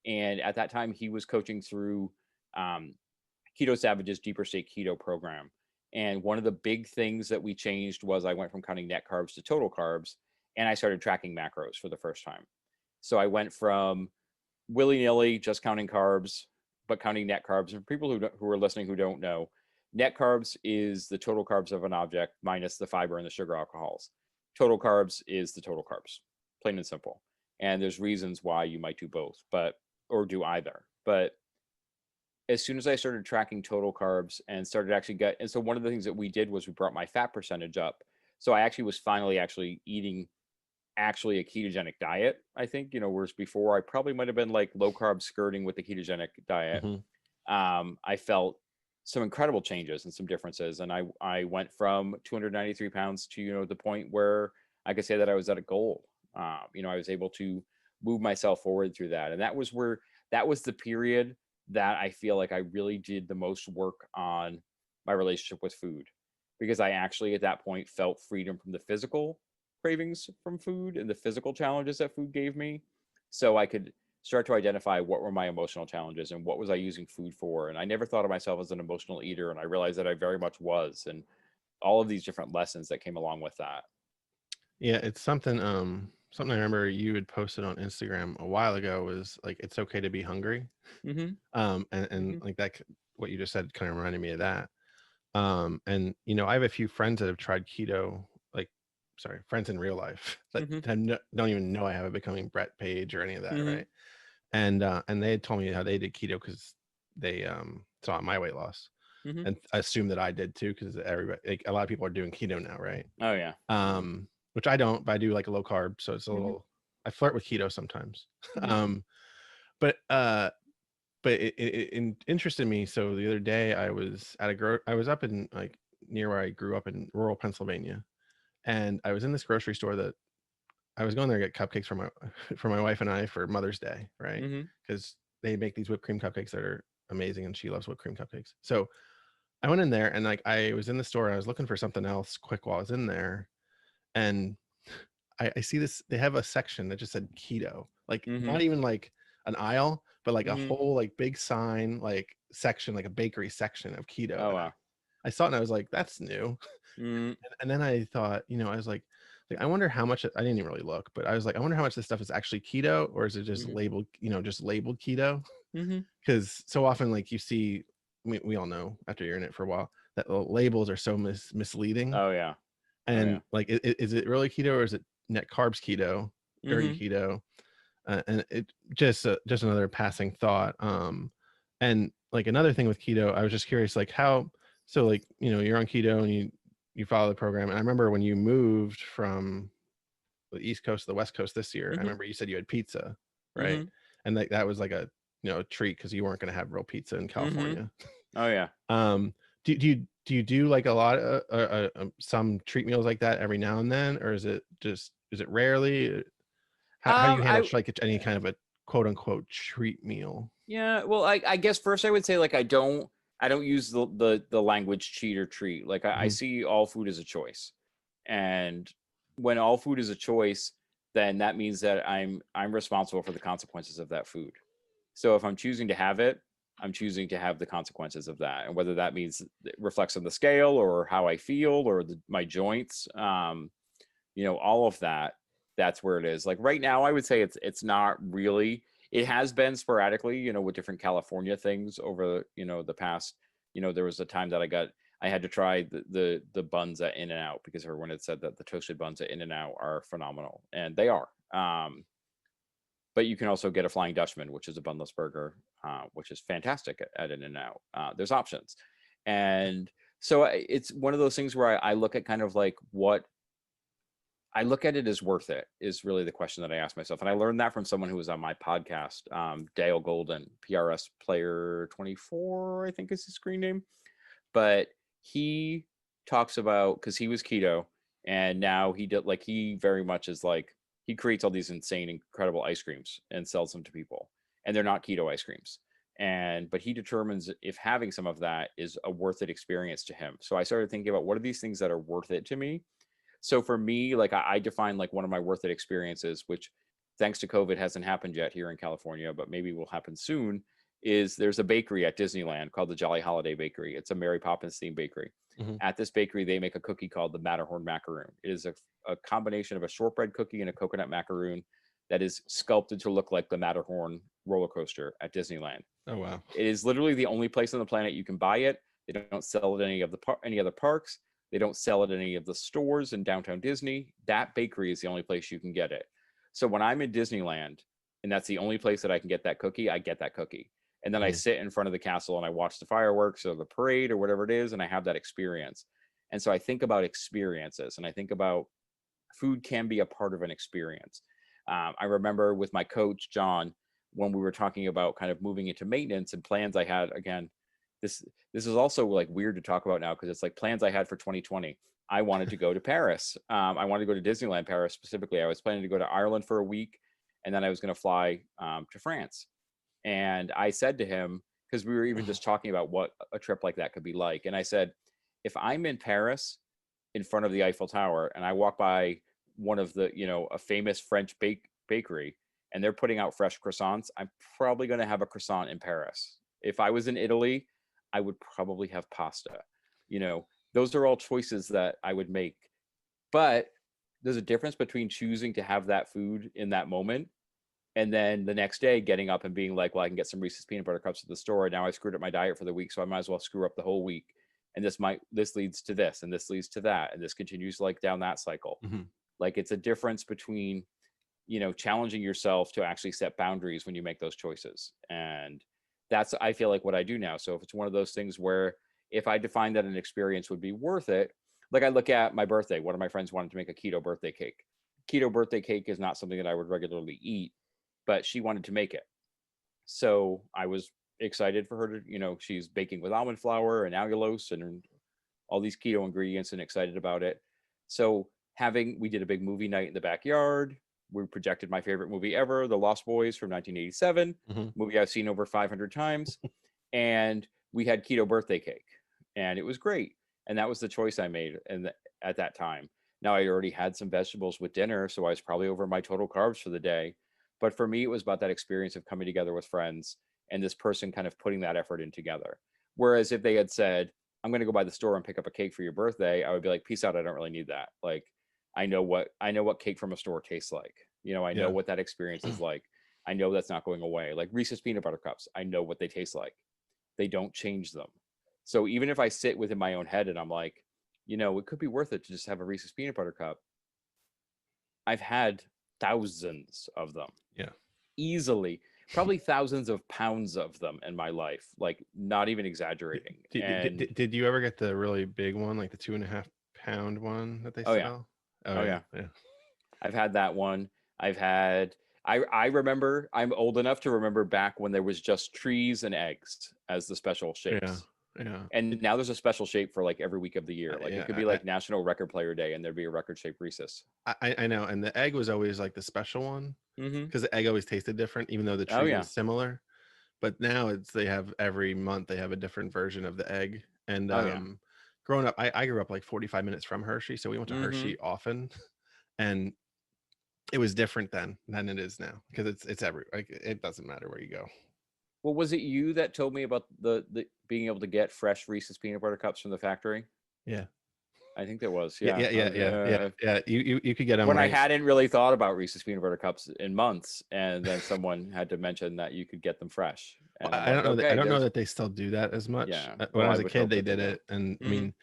And at that time, he was coaching through Keto Savage's Deeper State Keto program. And one of the big things that we changed was I went from counting net carbs to total carbs, and I started tracking macros for the first time. So I went from willy-nilly just counting carbs, but counting net carbs. For people who are listening who don't know, net carbs is the total carbs of an object minus the fiber and the sugar alcohols. Total carbs is the total carbs, plain and simple. And there's reasons why you might do both, or do either. But as soon as I started tracking total carbs and started and so one of the things that we did was we brought my fat percentage up. So I actually was finally eating a ketogenic diet, I think, whereas before I probably might've been like low carb skirting with the ketogenic diet. I felt some incredible changes and some differences. And I went from 293 pounds to, the point where I could say that I was at a goal. I was able to move myself forward through that. And that was the period that I feel like I really did the most work on my relationship with food, because I actually at that point felt freedom from the physical cravings from food and the physical challenges that food gave me. So I could start to identify what were my emotional challenges and what was I using food for. And I never thought of myself as an emotional eater. And I realized that I very much was, and all of these different lessons that came along with that. Yeah, it's something I remember you had posted on Instagram a while ago was like, it's okay to be hungry. Mm-hmm. And like that, what you just said kind of reminded me of that. And I have a few friends that have tried keto, like, sorry, friends in real life that don't even know I have a Becoming Brett page or any of that, right? And they had told me how they did keto because they saw my weight loss, and I assumed that I did too, because everybody, like, a lot of people are doing keto now, right? Oh yeah. Which I don't, but I do like a low carb, so it's a little. I flirt with keto sometimes. But it interested me. So the other day I was at I was up in like near where I grew up in rural Pennsylvania, and I was in this grocery store that I was going there to get cupcakes for my for my wife and I for Mother's Day, right? Because they make these whipped cream cupcakes that are amazing, and she loves whipped cream cupcakes. So I went in there, and like I was in the store and I was looking for something else quick while I was in there, and I see this. They have a section that just said keto, like not even like an aisle, but like a whole like big sign, like section, like a bakery section of keto. Oh wow. I saw it and I was like, that's new. And then I thought, I was like, I wonder how much. I didn't even really look, but I was like, I wonder how much this stuff is actually keto, or is it just labeled, just labeled keto? Because so often, like you see, we all know after you're in it for a while that the labels are so misleading. Oh yeah. And like, is it really keto, or is it net carbs keto, dirty keto? And it just another passing thought. And like another thing with keto, I was just curious, like how, so like, you're on keto and you follow the program. And I remember when you moved from the East Coast to the West Coast this year, I remember you said you had pizza, right? And that was like a, a treat because you weren't going to have real pizza in California. Oh yeah. Do you do like a lot of some treat meals like that every now and then, or is it rarely? How do you handle like any kind of a quote unquote treat meal? Yeah, well, I guess first I would say like I don't use the language cheat or treat. Like I see all food as a choice, and when all food is a choice, then that means that I'm responsible for the consequences of that food. So if I'm choosing to have it, I'm choosing to have the consequences of that, and whether that means it reflects on the scale or how I feel or my joints, all of that. That's where it is. Like right now, I would say it's not really. It has been sporadically, with different California things over, the past. There was a time that I had to try the buns at In-N-Out because everyone had said that the toasted buns at In-N-Out are phenomenal, and they are. But you can also get a Flying Dutchman, which is a bunless burger, which is fantastic at In-N-Out. There's options. And so it's one of those things where I look at kind of like what I look at it as worth it is really the question that I ask myself. And I learned that from someone who was on my podcast, Dale Golden, PRS player 24, I think is his screen name. But he talks about, because he was keto and now he did like, he very much is like, he creates all these insane, incredible ice creams and sells them to people. And they're not keto ice creams. But he determines if having some of that is a worth it experience to him. So I started thinking about what are these things that are worth it to me. So for me, like I define like one of my worth it experiences, which thanks to COVID hasn't happened yet here in California, but maybe will happen soon, is there's a bakery at Disneyland called the Jolly Holiday Bakery. It's a Mary Poppins themed bakery. Hmm. At this bakery, they make a cookie called the Matterhorn macaroon. It is a combination of a shortbread cookie and a coconut macaroon that is sculpted to look like the Matterhorn roller coaster at Disneyland. Oh wow. It is literally the only place on the planet you can buy it. They don't sell it at any other parks. They don't sell it at any of the stores in downtown Disney. That bakery is the only place you can get it. So when I'm in Disneyland and that's the only place that I can get that cookie, I get that cookie. And then I sit in front of the castle and I watch the fireworks or the parade or whatever it is, and I have that experience. And so I think about experiences, and I think about food can be a part of an experience. I remember with my coach, John, when we were talking about kind of moving into maintenance and plans I had, again, this is also like weird to talk about now because it's like plans I had for 2020. I wanted to go to Paris. I wanted to go to Disneyland Paris specifically. I was planning to go to Ireland for a week, and then I was going to fly to France. And I said to him, because we were even just talking about what a trip like that could be like, and I said, if I'm in Paris in front of the Eiffel Tower and I walk by one of the, a famous French bakery, and they're putting out fresh croissants, I'm probably going to have a croissant in Paris. If I was in Italy, I would probably have pasta. Those are all choices that I would make. But there's a difference between choosing to have that food in that moment and then the next day getting up and being like, well, I can get some Reese's peanut butter cups at the store. And now I screwed up my diet for the week, so I might as well screw up the whole week. And this leads to this, and this leads to that, and this continues like down that cycle. Mm-hmm. Like it's a difference between, challenging yourself to actually set boundaries when you make those choices. And that's, I feel like, what I do now. So if it's one of those things where if I define that an experience would be worth it, like I look at my birthday, one of my friends wanted to make a keto birthday cake. Keto birthday cake is not something that I would regularly eat, but she wanted to make it. So I was excited for her to, she's baking with almond flour and allulose and all these keto ingredients and excited about it. So we did a big movie night in the backyard. We projected my favorite movie ever, The Lost Boys from 1987, movie I've seen over 500 times. And we had keto birthday cake and it was great. And that was the choice I made at that time. Now I already had some vegetables with dinner, so I was probably over my total carbs for the day. But for me, it was about that experience of coming together with friends and this person kind of putting that effort in together. Whereas if they had said, I'm going to go by the store and pick up a cake for your birthday, I would be like, peace out. I don't really need that. Like, I know what cake from a store tastes like. I know what that experience is like. I know that's not going away. Like Reese's peanut butter cups, I know what they taste like. They don't change them. So even if I sit within my own head and I'm like, it could be worth it to just have a Reese's peanut butter cup. I've had thousands of them. Yeah. Easily. Probably thousands of pounds of them in my life. Like not even exaggerating. Did you ever get the really big one, like the 2.5-pound one that they Oh, sell? Yeah. Oh yeah. I've had that one. I remember, I'm old enough to remember back when there was just trees and eggs as the special shapes. Yeah. And now there's a special shape for like every week of the year. Like it could be like National Record Player Day and there'd be a record shaped Reese's. I know. And the egg was always like the special one because the egg always tasted different, even though the tree was similar. But now they have every month, they have a different version of the egg. And growing up, I grew up like 45 minutes from Hershey. So we went to Hershey often. And it was different then than it is now because it's it doesn't matter where you go. Well, was it you that told me about the being able to get fresh Reese's peanut butter cups from the factory? Yeah, I think there was. Yeah. You could get them when I hadn't really thought about Reese's peanut butter cups in months, and then someone had to mention that you could get them fresh. And I don't know. I don't know that they still do that as much. Yeah. When I was a kid, they did it, and I mean,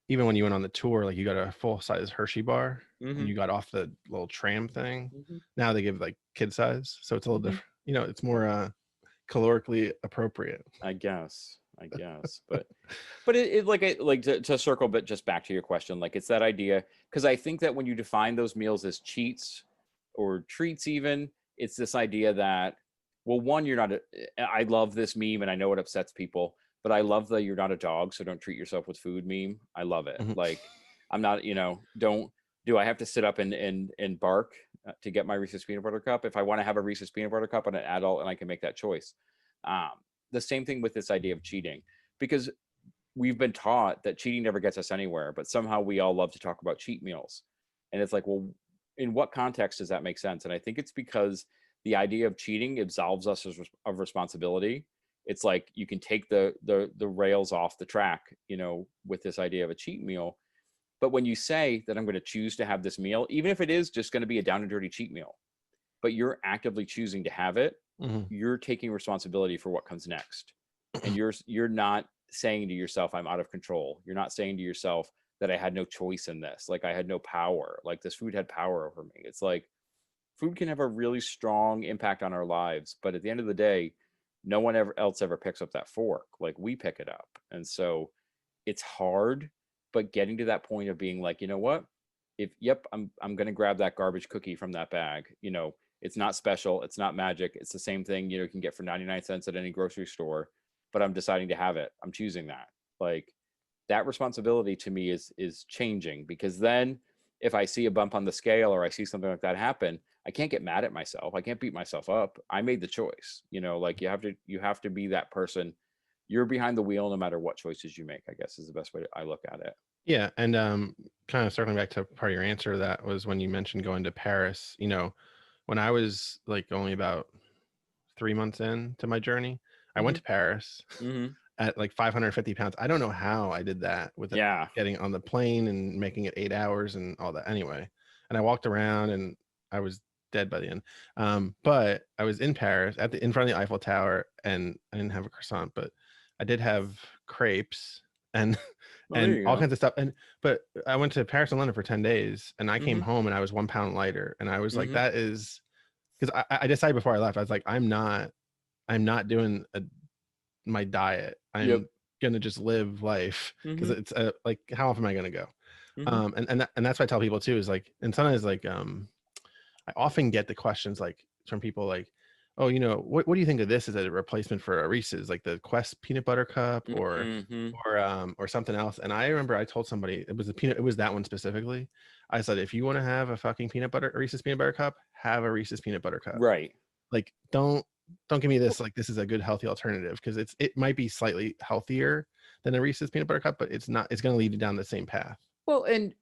even when you went on the tour, like you got a full size Hershey bar, and you got off the little tram thing. Now they give like kid size, so it's a little different. It's more calorically appropriate, I guess. I guess. But it like to circle, but just back to your question, like it's that idea, because I think that when you define those meals as cheats or treats, even, it's this idea that, well, one, you're not I love this meme and I know it upsets people, but I love the "you're not a dog, so don't treat yourself with food" meme. I love it. Mhm. Like, I'm not, don't do I have to sit up and bark to get my Reese's peanut butter cup? If I want to have a Reese's peanut butter cup, I'm an adult and I can make that choice. Um, the same thing with this idea of cheating, because we've been taught that cheating never gets us anywhere, but somehow we all love to talk about cheat meals. And it's like, well, in what context does that make sense? And I think it's because the idea of cheating absolves us of responsibility. It's like you can take the rails off the track, with this idea of a cheat meal. But when you say that I'm going to choose to have this meal, even if it is just going to be a down and dirty cheat meal, but you're actively choosing to have it, Mhm. you're taking responsibility for what comes next. And you're not saying to yourself, I'm out of control. You're not saying to yourself that I had no choice in this. Like I had no power. Like this food had power over me. It's like food can have a really strong impact on our lives, but at the end of the day, no one else ever picks up that fork. Like we pick it up. And so it's hard, but getting to that point of being like, you know what? If yep, I'm gonna grab that garbage cookie from that bag. It's not special, it's not magic. It's the same thing, you can get for 99 cents at any grocery store, but I'm deciding to have it. I'm choosing that. Like that responsibility to me is changing, because then if I see a bump on the scale or I see something like that happen, I can't get mad at myself. I can't beat myself up. I made the choice. Like you have to be that person. You're behind the wheel no matter what choices you make, I guess is the best way I look at it. Yeah, and kind of circling back to part of your answer, that was when you mentioned going to Paris. When I was like only about 3 months into my journey, I went Hmm. to Paris Hmm. at like 550 pounds. I don't know how I did that with it, Yeah. getting on the plane and making it 8 hours and all that. Anyway, and I walked around and I was dead by the end. But I was in Paris in front of the Eiffel Tower, and I didn't have a croissant, but I did have crepes and Oh, there and you all go. kinds of stuff. But I went to Paris and London for 10 days, and I came Hmm. home and I was 1 pound lighter. And I was like, Hmm. that is because I decided before I left, I was like, I'm not doing my diet. Yep. I'm gonna just live life, because Hmm. it's like, how often am I gonna go? Hmm. And that's what I tell people too, is like, and sometimes like I often get the questions like from people like, oh, what do you think of this as a replacement for a Reese's, like the Quest peanut butter cup, or Hmm. or something else. And I remember I told somebody, it was that one specifically. I said, if you want to have a fucking a Reese's peanut butter cup, have a Reese's peanut butter cup. Right. Like, don't give me this like this is a good healthy alternative, because it might be slightly healthier than a Reese's peanut butter cup, but it's not. It's going to lead you down the same path. Well, and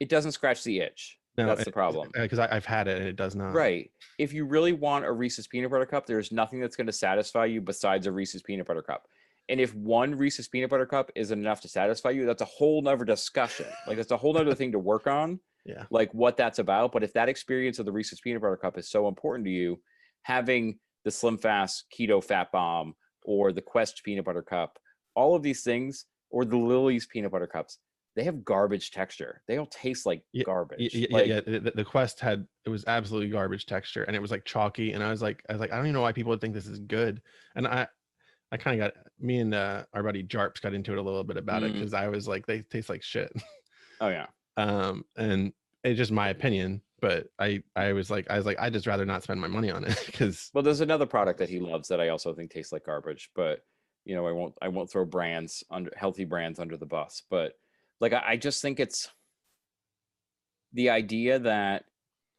it doesn't scratch the itch. No, That's the problem. because I've had it and it does not. Right. If you really want a Reese's peanut butter cup, there's nothing that's going to satisfy you besides a Reese's peanut butter cup. And if one Reese's peanut butter cup isn't enough to satisfy you, that's a whole nother discussion. Like that's a whole nother thing to work on, Yeah. like what that's about. But if that experience of the Reese's peanut butter cup is so important to you, having the Slim Fast Keto Fat Bomb or the Quest peanut butter cup, all of these things, or the Lily's peanut butter cups, they have garbage texture. They all taste like Yeah, garbage. yeah, Like, yeah. The Quest it was absolutely garbage texture, and it was like chalky. And I was like, I don't even know why people would think this is good. And I kind of got me and our buddy Jarps got into it a little bit about it, mm, because I was like, they taste like shit. oh yeah. And it's just my opinion, but I was like, I just rather not spend my money on it, because Well, there's another product that he loves that I also think tastes like garbage, but I won't throw healthy brands under the bus. But like I just think it's the idea that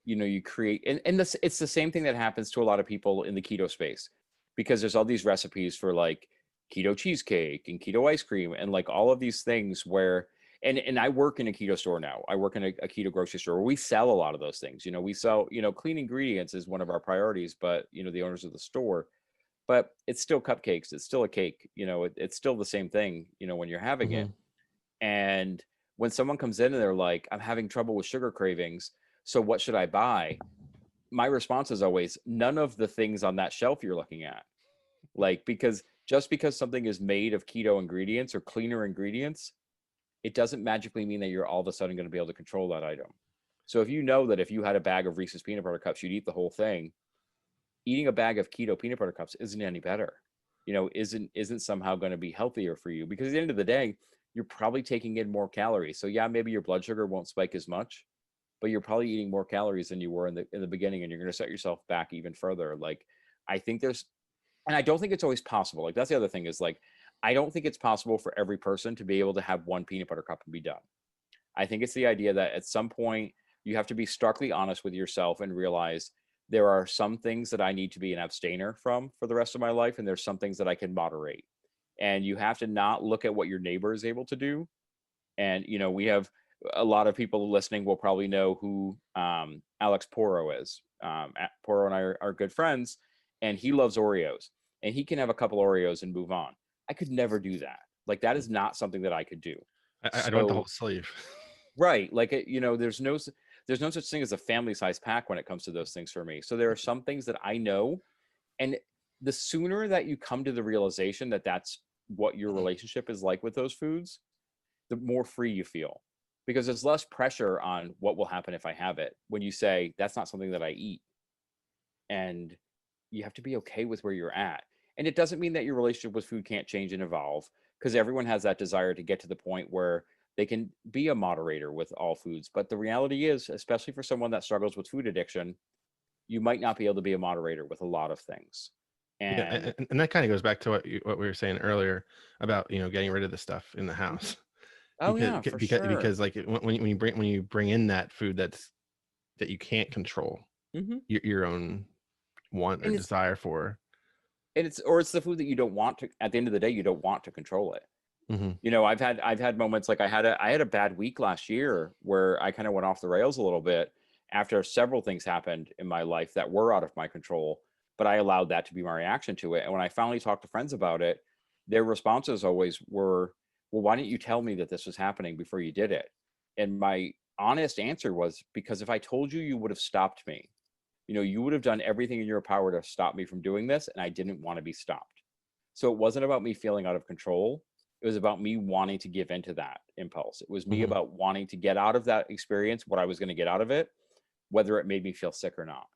you create, and this it's the same thing that happens to a lot of people in the keto space, because there's all these recipes for like keto cheesecake and keto ice cream and like all of these things where, and I work in a keto store now. I work in a keto grocery store where we sell a lot of those things. We sell, clean ingredients is one of our priorities, but the owners of the store, but it's still cupcakes. It's still a cake. It's still the same thing, when you're having it. Mhm. And when someone comes in and they're like, I'm having trouble with sugar cravings, so what should I buy? My response is always none of the things on that shelf you're looking at. Like, because just because something is made of keto ingredients or cleaner ingredients, it doesn't magically mean that you're all of a sudden going to be able to control that item. So if you know that if you had a bag of Reese's peanut butter cups, you'd eat the whole thing, eating a bag of keto peanut butter cups isn't any better. isn't somehow going to be healthier for you, because at the end of the day, you're probably taking in more calories. So yeah, maybe your blood sugar won't spike as much, but you're probably eating more calories than you were in the beginning, and you're going to set yourself back even further. Like, I think there's, and I don't think it's always possible. Like, that's the other thing is, like, I don't think it's possible for every person to be able to have one peanut butter cup and be done. I think it's the idea that at some point you have to be starkly honest with yourself and realize there are some things that I need to be an abstainer from for the rest of my life, and there's some things that I can moderate. And you have to not look at what your neighbor is able to do. And we have a lot of people listening will probably know who Alex Poro is. Poro and I are good friends, and he loves Oreos, and he can have a couple Oreos and move on. I could never do that. Like, that is not something that I could do. I'd want the whole So, sleeve. right, like, there's no such thing as a family size pack when it comes to those things for me. So there are some things that I know, and the sooner that you come to the realization that that's what your relationship is like with those foods, the more free you feel, because there's less pressure on what will happen if I have it, when you say that's not something that I eat. And you have to be okay with where you're at. And it doesn't mean that your relationship with food can't change and evolve, because everyone has that desire to get to the point where they can be a moderator with all foods. But the reality is, especially for someone that struggles with food addiction, you might not be able to be a moderator with a lot of things. Yeah, And and that kind of goes back to what we were saying earlier about getting rid of the stuff in the Mhm. house. Oh yeah, for sure. Because like when you bring in that food that you can't control Hmm. your own want or And it's desire for. it's the food that you don't want to. At the end of the day, you don't want to control it. Hmm. I've had moments, like, I had a bad week last year where I kind of went off the rails a little bit after several things happened in my life that were out of my control, but I allowed that to be my reaction to it. And when I finally talked to friends about it, their responses always were, "Well, why didn't you tell me that this was happening before you did it?" And my honest answer was, because if I told you, you would have stopped me. You would have done everything in your power to stop me from doing this, and I didn't want to be stopped. So it wasn't about me feeling out of control. It was about me wanting to give into that impulse. It was me Hmm. about wanting to get out of that experience what I was going to get out of it, whether it made me feel sick or not.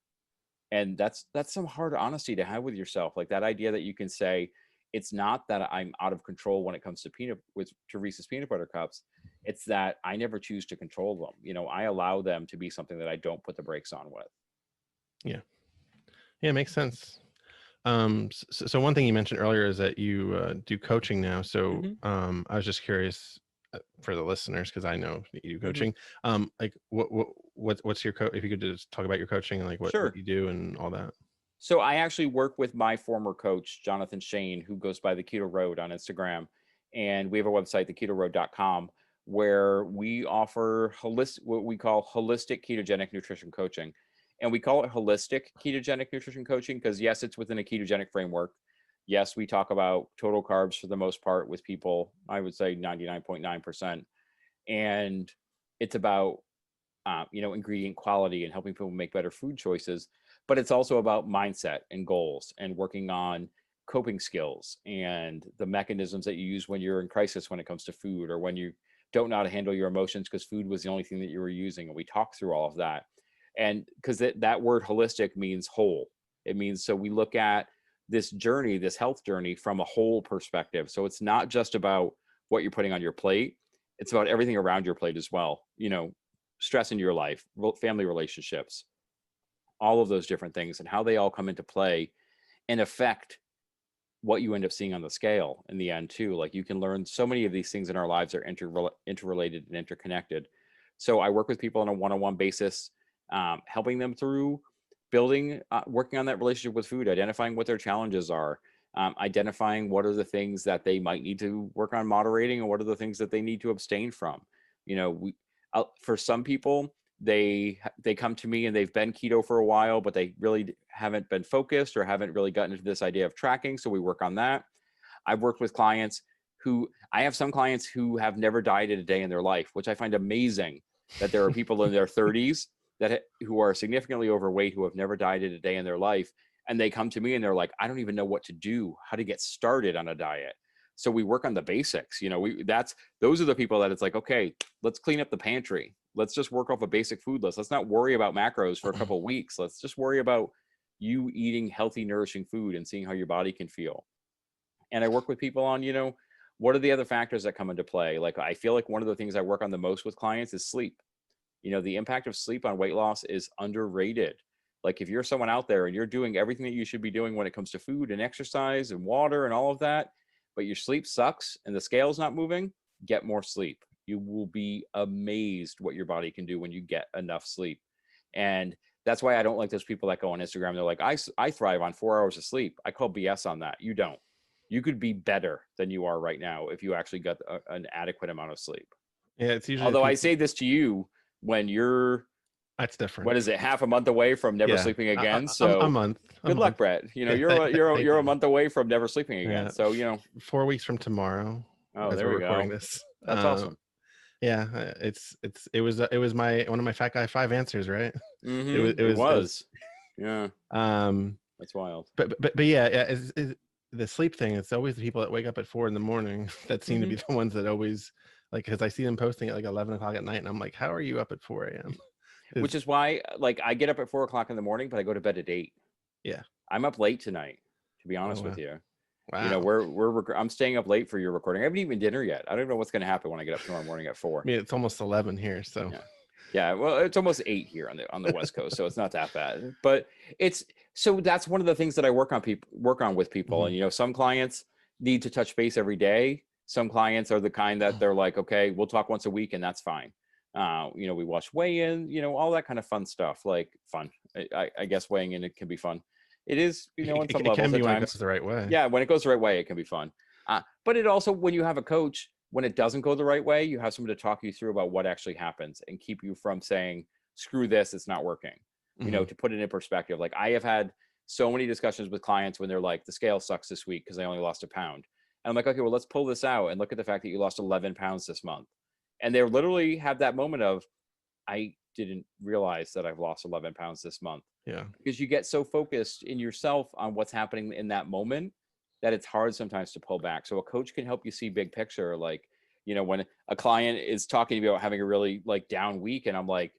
And that's some hard honesty to have with yourself. Like, that idea that you can say, it's not that I'm out of control when it comes to Reese's peanut butter cups. It's that I never choose to control them. I allow them to be something that I don't put the brakes on with. Yeah, yeah, makes sense. So one thing you mentioned earlier is that you do coaching now. So Hmm. I was just curious for the listeners, because I know that you do Hmm. coaching. Like what's your coach? If you could just talk about your coaching and like what Sure. you do and all that. So I actually work with my former coach, Jonathan Shane, who goes by the Keto Road on Instagram. And we have a website, theketoroad.com, where we offer what we call holistic ketogenic nutrition coaching. And we call it holistic ketogenic nutrition coaching because, yes, it's within a ketogenic framework. Yes, we talk about total carbs for the most part with people, I would say 99.9%. And it's about ingredient quality and helping people make better food choices. But it's also about mindset and goals and working on coping skills and the mechanisms that you use when you're in crisis when it comes to food, or when you don't know how to handle your emotions because food was the only thing that you were using. And we talk through all of that. And because that word holistic means whole, it means, so we look at this journey, this health journey, from a whole perspective. So it's not just about what you're putting on your plate, it's about everything around your plate as well. Stress in your life, family relationships, all of those different things, and how they all come into play and affect what you end up seeing on the scale in the end too. Like, you can learn so many of these things in our lives are interrelated and interconnected. So I work with people on a one-on-one basis, helping them through working on that relationship with food, identifying what their challenges are, identifying what are the things that they might need to work on moderating, and what are the things that they need to abstain from. For some people, they come to me and they've been keto for a while, but they really haven't been focused or haven't really gotten into this idea of tracking. So we work on that. I've worked with clients I have some clients who have never dieted a day in their life, which I find amazing, that there are people in their 30s who are significantly overweight, who have never dieted a day in their life. And they come to me and they're like, I don't even know what to do, how to get started on a diet. So we work on the basics. Those are the people that it's like, okay, let's clean up the pantry. Let's just work off a basic food list. Let's not worry about macros for a couple of weeks. Let's just worry about you eating healthy, nourishing food and seeing how your body can feel. And I work with people on, what are the other factors that come into play? Like, I feel like one of the things I work on the most with clients is sleep. The impact of sleep on weight loss is underrated. Like, if you're someone out there and you're doing everything that you should be doing when it comes to food and exercise and water and all of that, but your sleep sucks and the scale's not moving, get more sleep. You will be amazed what your body can do when you get enough sleep. And that's why I don't like those people that go on Instagram. They're like, I thrive on 4 hours of sleep. I call BS on that. You don't. You could be better than you are right now if you actually got an adequate amount of sleep. Yeah, it's usually Although I people. say this to you when you're, That's different. what is it, half a month away from never Yeah, sleeping again? a So month, a good luck, month. Brett. Yeah, You're thank you're a you. month away from never sleeping again. Yeah, So 4 weeks from tomorrow, oh, as there we're we recording go. this. That's awesome. Yeah, it was my one of my Fat Guy 5 answers, right? It was. Yeah, um that's wild. but yeah, the sleep thing. It's always the people that wake up at 4 a.m. that seem to be the ones that always, like, because I see them posting at like 11 o'clock at night, and I'm like, how are you up at 4 a.m.? Which is why, like, I get up at 4 o'clock in the morning, but I go to bed at 8. Yeah. I'm up late tonight, to be Oh honest wow. with you. Wow. I'm staying up late for your recording. I haven't even dinner yet. I don't know what's going to happen when I get up tomorrow morning at 4. I mean, it's almost 11 here, so Yeah. Well, it's almost 8 here on the West Coast, so it's not that bad. But so that's one of the things that I work on with people. And some clients need to touch base every day. Some clients are the kind that they're like, okay, we'll talk once a week, and that's fine. We watch weigh-in, all that kind of fun stuff. Like, fun. I guess weighing in, it can be fun. It is, on some it levels can be at when it goes times. the right way. Yeah, when it goes the right way, it can be fun. But it also, when you have a coach, when it doesn't go the right way, you have someone to talk you through about what actually happens and keep you from saying, screw this, it's not working. To put it in perspective. Like, I have had so many discussions with clients when they're like, the scale sucks this week because I only lost a pound. And I'm like, okay, well, let's pull this out and look at the fact that you lost 11 pounds this month. And they literally have that moment of, I didn't realize that I've lost 11 pounds this month. Yeah. Because you get so focused in yourself on what's happening in that moment that it's hard sometimes to pull back. So a coach can help you see big picture. Like, when a client is talking to me about having a really like down week, and I'm like,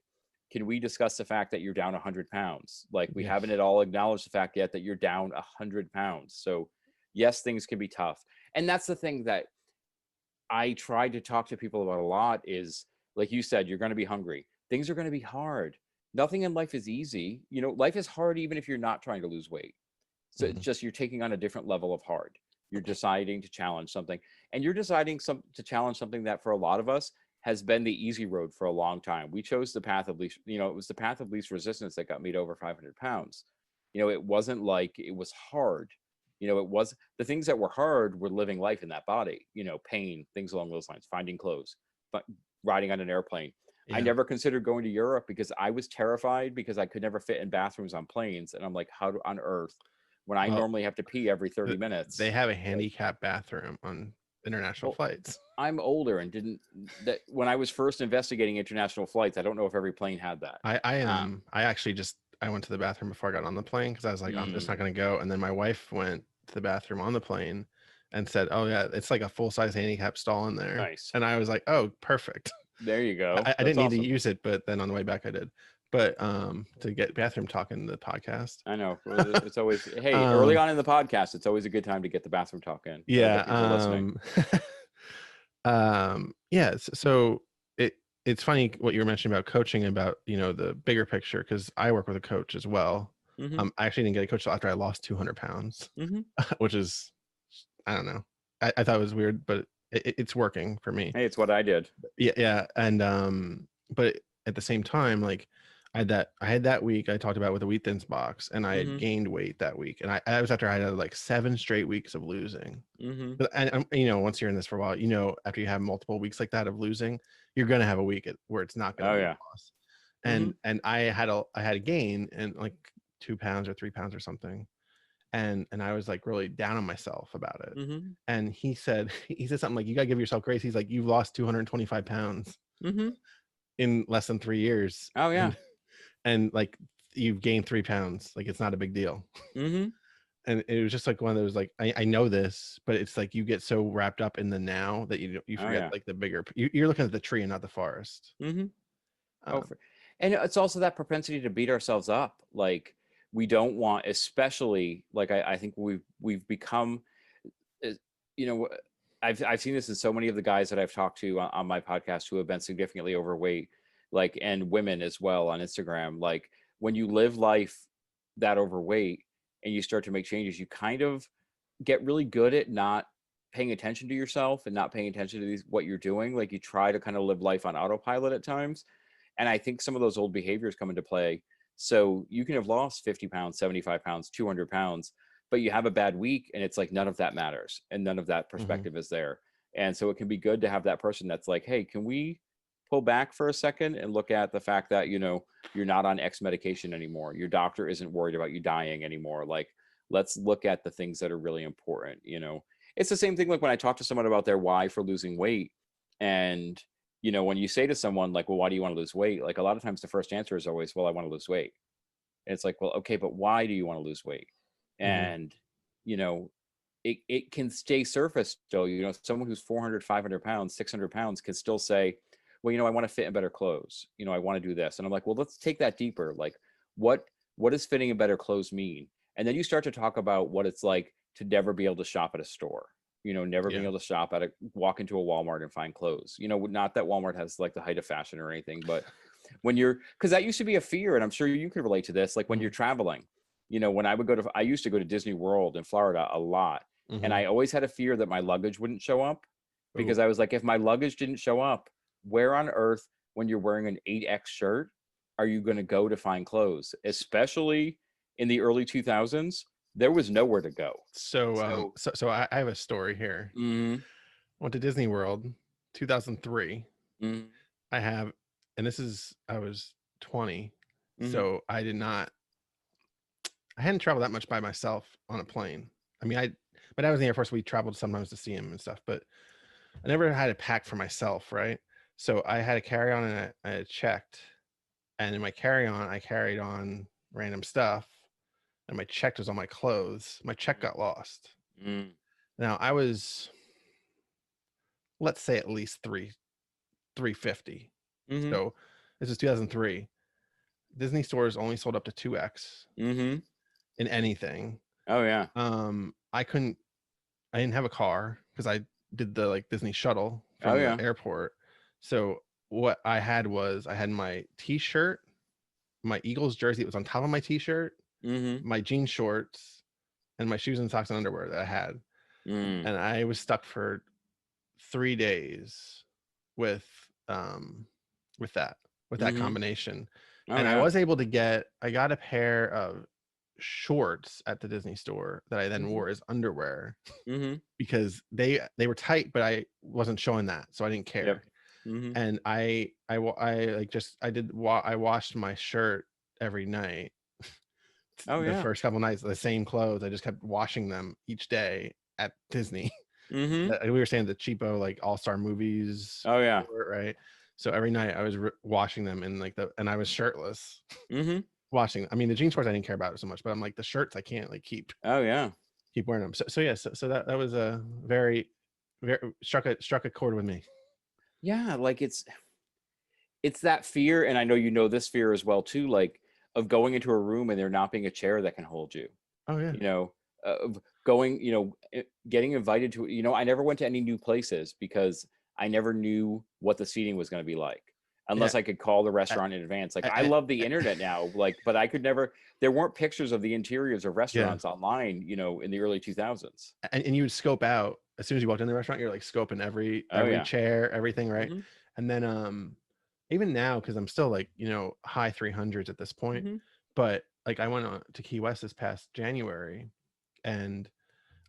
can we discuss the fact that you're down 100 pounds? Like, we haven't at all acknowledged the fact yet that you're down 100 pounds. So yes, things can be tough. And that's the thing that I try to talk to people about a lot is, like you said, you're going to be hungry. Things are going to be hard. Nothing in life is easy. Life is hard even if you're not trying to lose weight. So it's just, you're taking on a different level of hard. You're deciding to challenge something, and you're deciding to challenge something that for a lot of us has been the easy road for a long time. We chose the path of least, it was the path of least resistance that got me to over 500 pounds. It wasn't like it was hard. It was, the things that were hard were living life in that body, pain, things along those lines, finding clothes, but riding on an airplane. I Yeah. never considered going to Europe because I was terrified because I could never fit in bathrooms on planes. And I'm like, how on earth, when I Well, normally have to pee every 30 minutes? they have a handicap bathroom on international Well, flights. I'm older and when I was first investigating international flights, I don't know if every plane had that. I actually I went to the bathroom before I got on the plane because I was like, I'm just not going to go. And then my wife went to the bathroom on the plane and said, oh yeah, it's like a full-size handicap stall in there. Nice. And I was like, oh, perfect. There you go. I didn't need to use it, but then on the way back I did. But to get bathroom talk in the podcast. I know. It's always, hey, early on in the podcast, it's always a good time to get the bathroom talk in. Yeah. People listening. Yeah. So it's funny what you were mentioning about coaching, about, the bigger picture, because I work with a coach as well. I actually didn't get a coach till after I lost 200 pounds, which is, I don't know. I thought it was weird, but it's working for me. Hey, it's what I did. Yeah. And but at the same time, like, I had that week I talked about with the Wheat Thins box, and I had gained weight that week, and I was after I had like 7 straight weeks of losing. But and once you're in this for a while, after you have multiple weeks like that of losing, you're gonna have a week where it's not gonna be a loss. And I had a gain in like 2 pounds or 3 pounds or something, and I was like really down on myself about it. And he said something like, you gotta give yourself grace. He's like, you've lost 225 pounds in less than 3 years. Oh yeah. And like, you've gained 3 pounds, like, it's not a big deal. And it was just like one of those, like, I know this, but it's like you get so wrapped up in the now that you forget like the bigger, you're looking at the tree and not the forest. And it's also that propensity to beat ourselves up. Like, we don't want, especially like, I think we've become, you know, I've seen this in so many of the guys that I've talked to on my podcast who have been significantly overweight, like, and women as well on Instagram. Like, when you live life that overweight and you start to make changes, you kind of get really good at not paying attention to yourself and not paying attention to what you're doing. Like, you try to kind of live life on autopilot at times. And I think some of those old behaviors come into play. So you can have lost 50 pounds, 75 pounds, 200 pounds, but you have a bad week and it's like none of that matters and none of that Mhm. perspective is there. And so it can be good to have that person that's like, hey, can we pull back for a second and look at the fact that, you're not on X medication anymore. Your doctor isn't worried about you dying anymore. Like, let's look at the things that are really important. It's the same thing like when I talk to someone about their why for losing weight. And, when you say to someone like, well, why do you want to lose weight? Like, a lot of times the first answer is always, well, I want to lose weight. And it's like, well, okay, but why do you want to lose weight? Mhm. And, you know, it can stay surface still. Someone who's 400, 500 pounds, 600 pounds can still say, well, I want to fit in better clothes. I want to do this. And I'm like, well, let's take that deeper. Like, what does fitting in better clothes mean? And then you start to talk about what it's like to never be able to shop at a store, never being Yeah. able to walk into a Walmart and find clothes. Not that Walmart has like the height of fashion or anything, but because that used to be a fear, and I'm sure you could relate to this, like when you're Mhm. traveling, when I used to go to Disney World in Florida a lot, and Mhm. I always had a fear that my luggage wouldn't show up, Oh. because I was like, if my luggage didn't show up, where on earth, when you're wearing an 8X shirt, are you going to go to find clothes? Especially in the early 2000s, there was nowhere to go. So, So I have a story here. mm, Went to Disney World, 2003. mm, I have, and I was 20, mm, so I hadn't traveled that much by myself on a plane. I mean, my dad was in the Air Force. We traveled sometimes to see him and stuff, but I never had a pack for myself, right? So I had a carry on, and I checked, and in my carry on, I carried on random stuff, and my check was on my clothes. My check got lost. mm, Now I was, let's say, at least 350. mm, So this is 2003. Disney stores only sold up to 2X mm. in anything. Oh yeah. I couldn't, I didn't have a car because I did the like Disney shuttle Oh from the yeah. airport. So what I had was I had my t-shirt, my Eagles jersey, it was on top of my t-shirt, Mm, my jean shorts, and my shoes and socks and underwear that I had. mm, And I was stuck for 3 days with um with that with that mm. combination. Oh And yeah. I got a pair of shorts at the Disney store that I then Mm, wore as underwear mm. because they were tight, but I wasn't showing that, so I didn't Yep. care. Mm. And I like just I washed my shirt every night. Oh The yeah. first couple nights, the same clothes. I just kept washing them each day at Disney. Mm. We were staying at the cheapo like all-star movies Oh yeah. resort, right? So every night I was washing them in like and I was shirtless Mm. washing. I mean, the jean shorts I didn't care about it so much, but I'm like the shirts I can't like Oh yeah. keep wearing them. So yeah, so that was a very very struck a chord with me. Yeah, like it's that fear, and I know you know this fear as well too, like of going into a room and there not being a chair that can hold you. Oh yeah. You know, of going, getting invited to, I never went to any new places because I never knew what the seating was going to be like Yeah. unless I could call the I, restaurant in advance. Like, I I, love the I, internet now, like, but I could never, there weren't pictures of the interiors of yeah. restaurants online, in the early 2000s. And you would scope out as soon as you walked in the restaurant, you're like scoping Oh every yeah. chair, everything, right? Hmm. And then even now, because I'm still like, high 300s at this point, Hmm. but like I went on to Key West this past January, and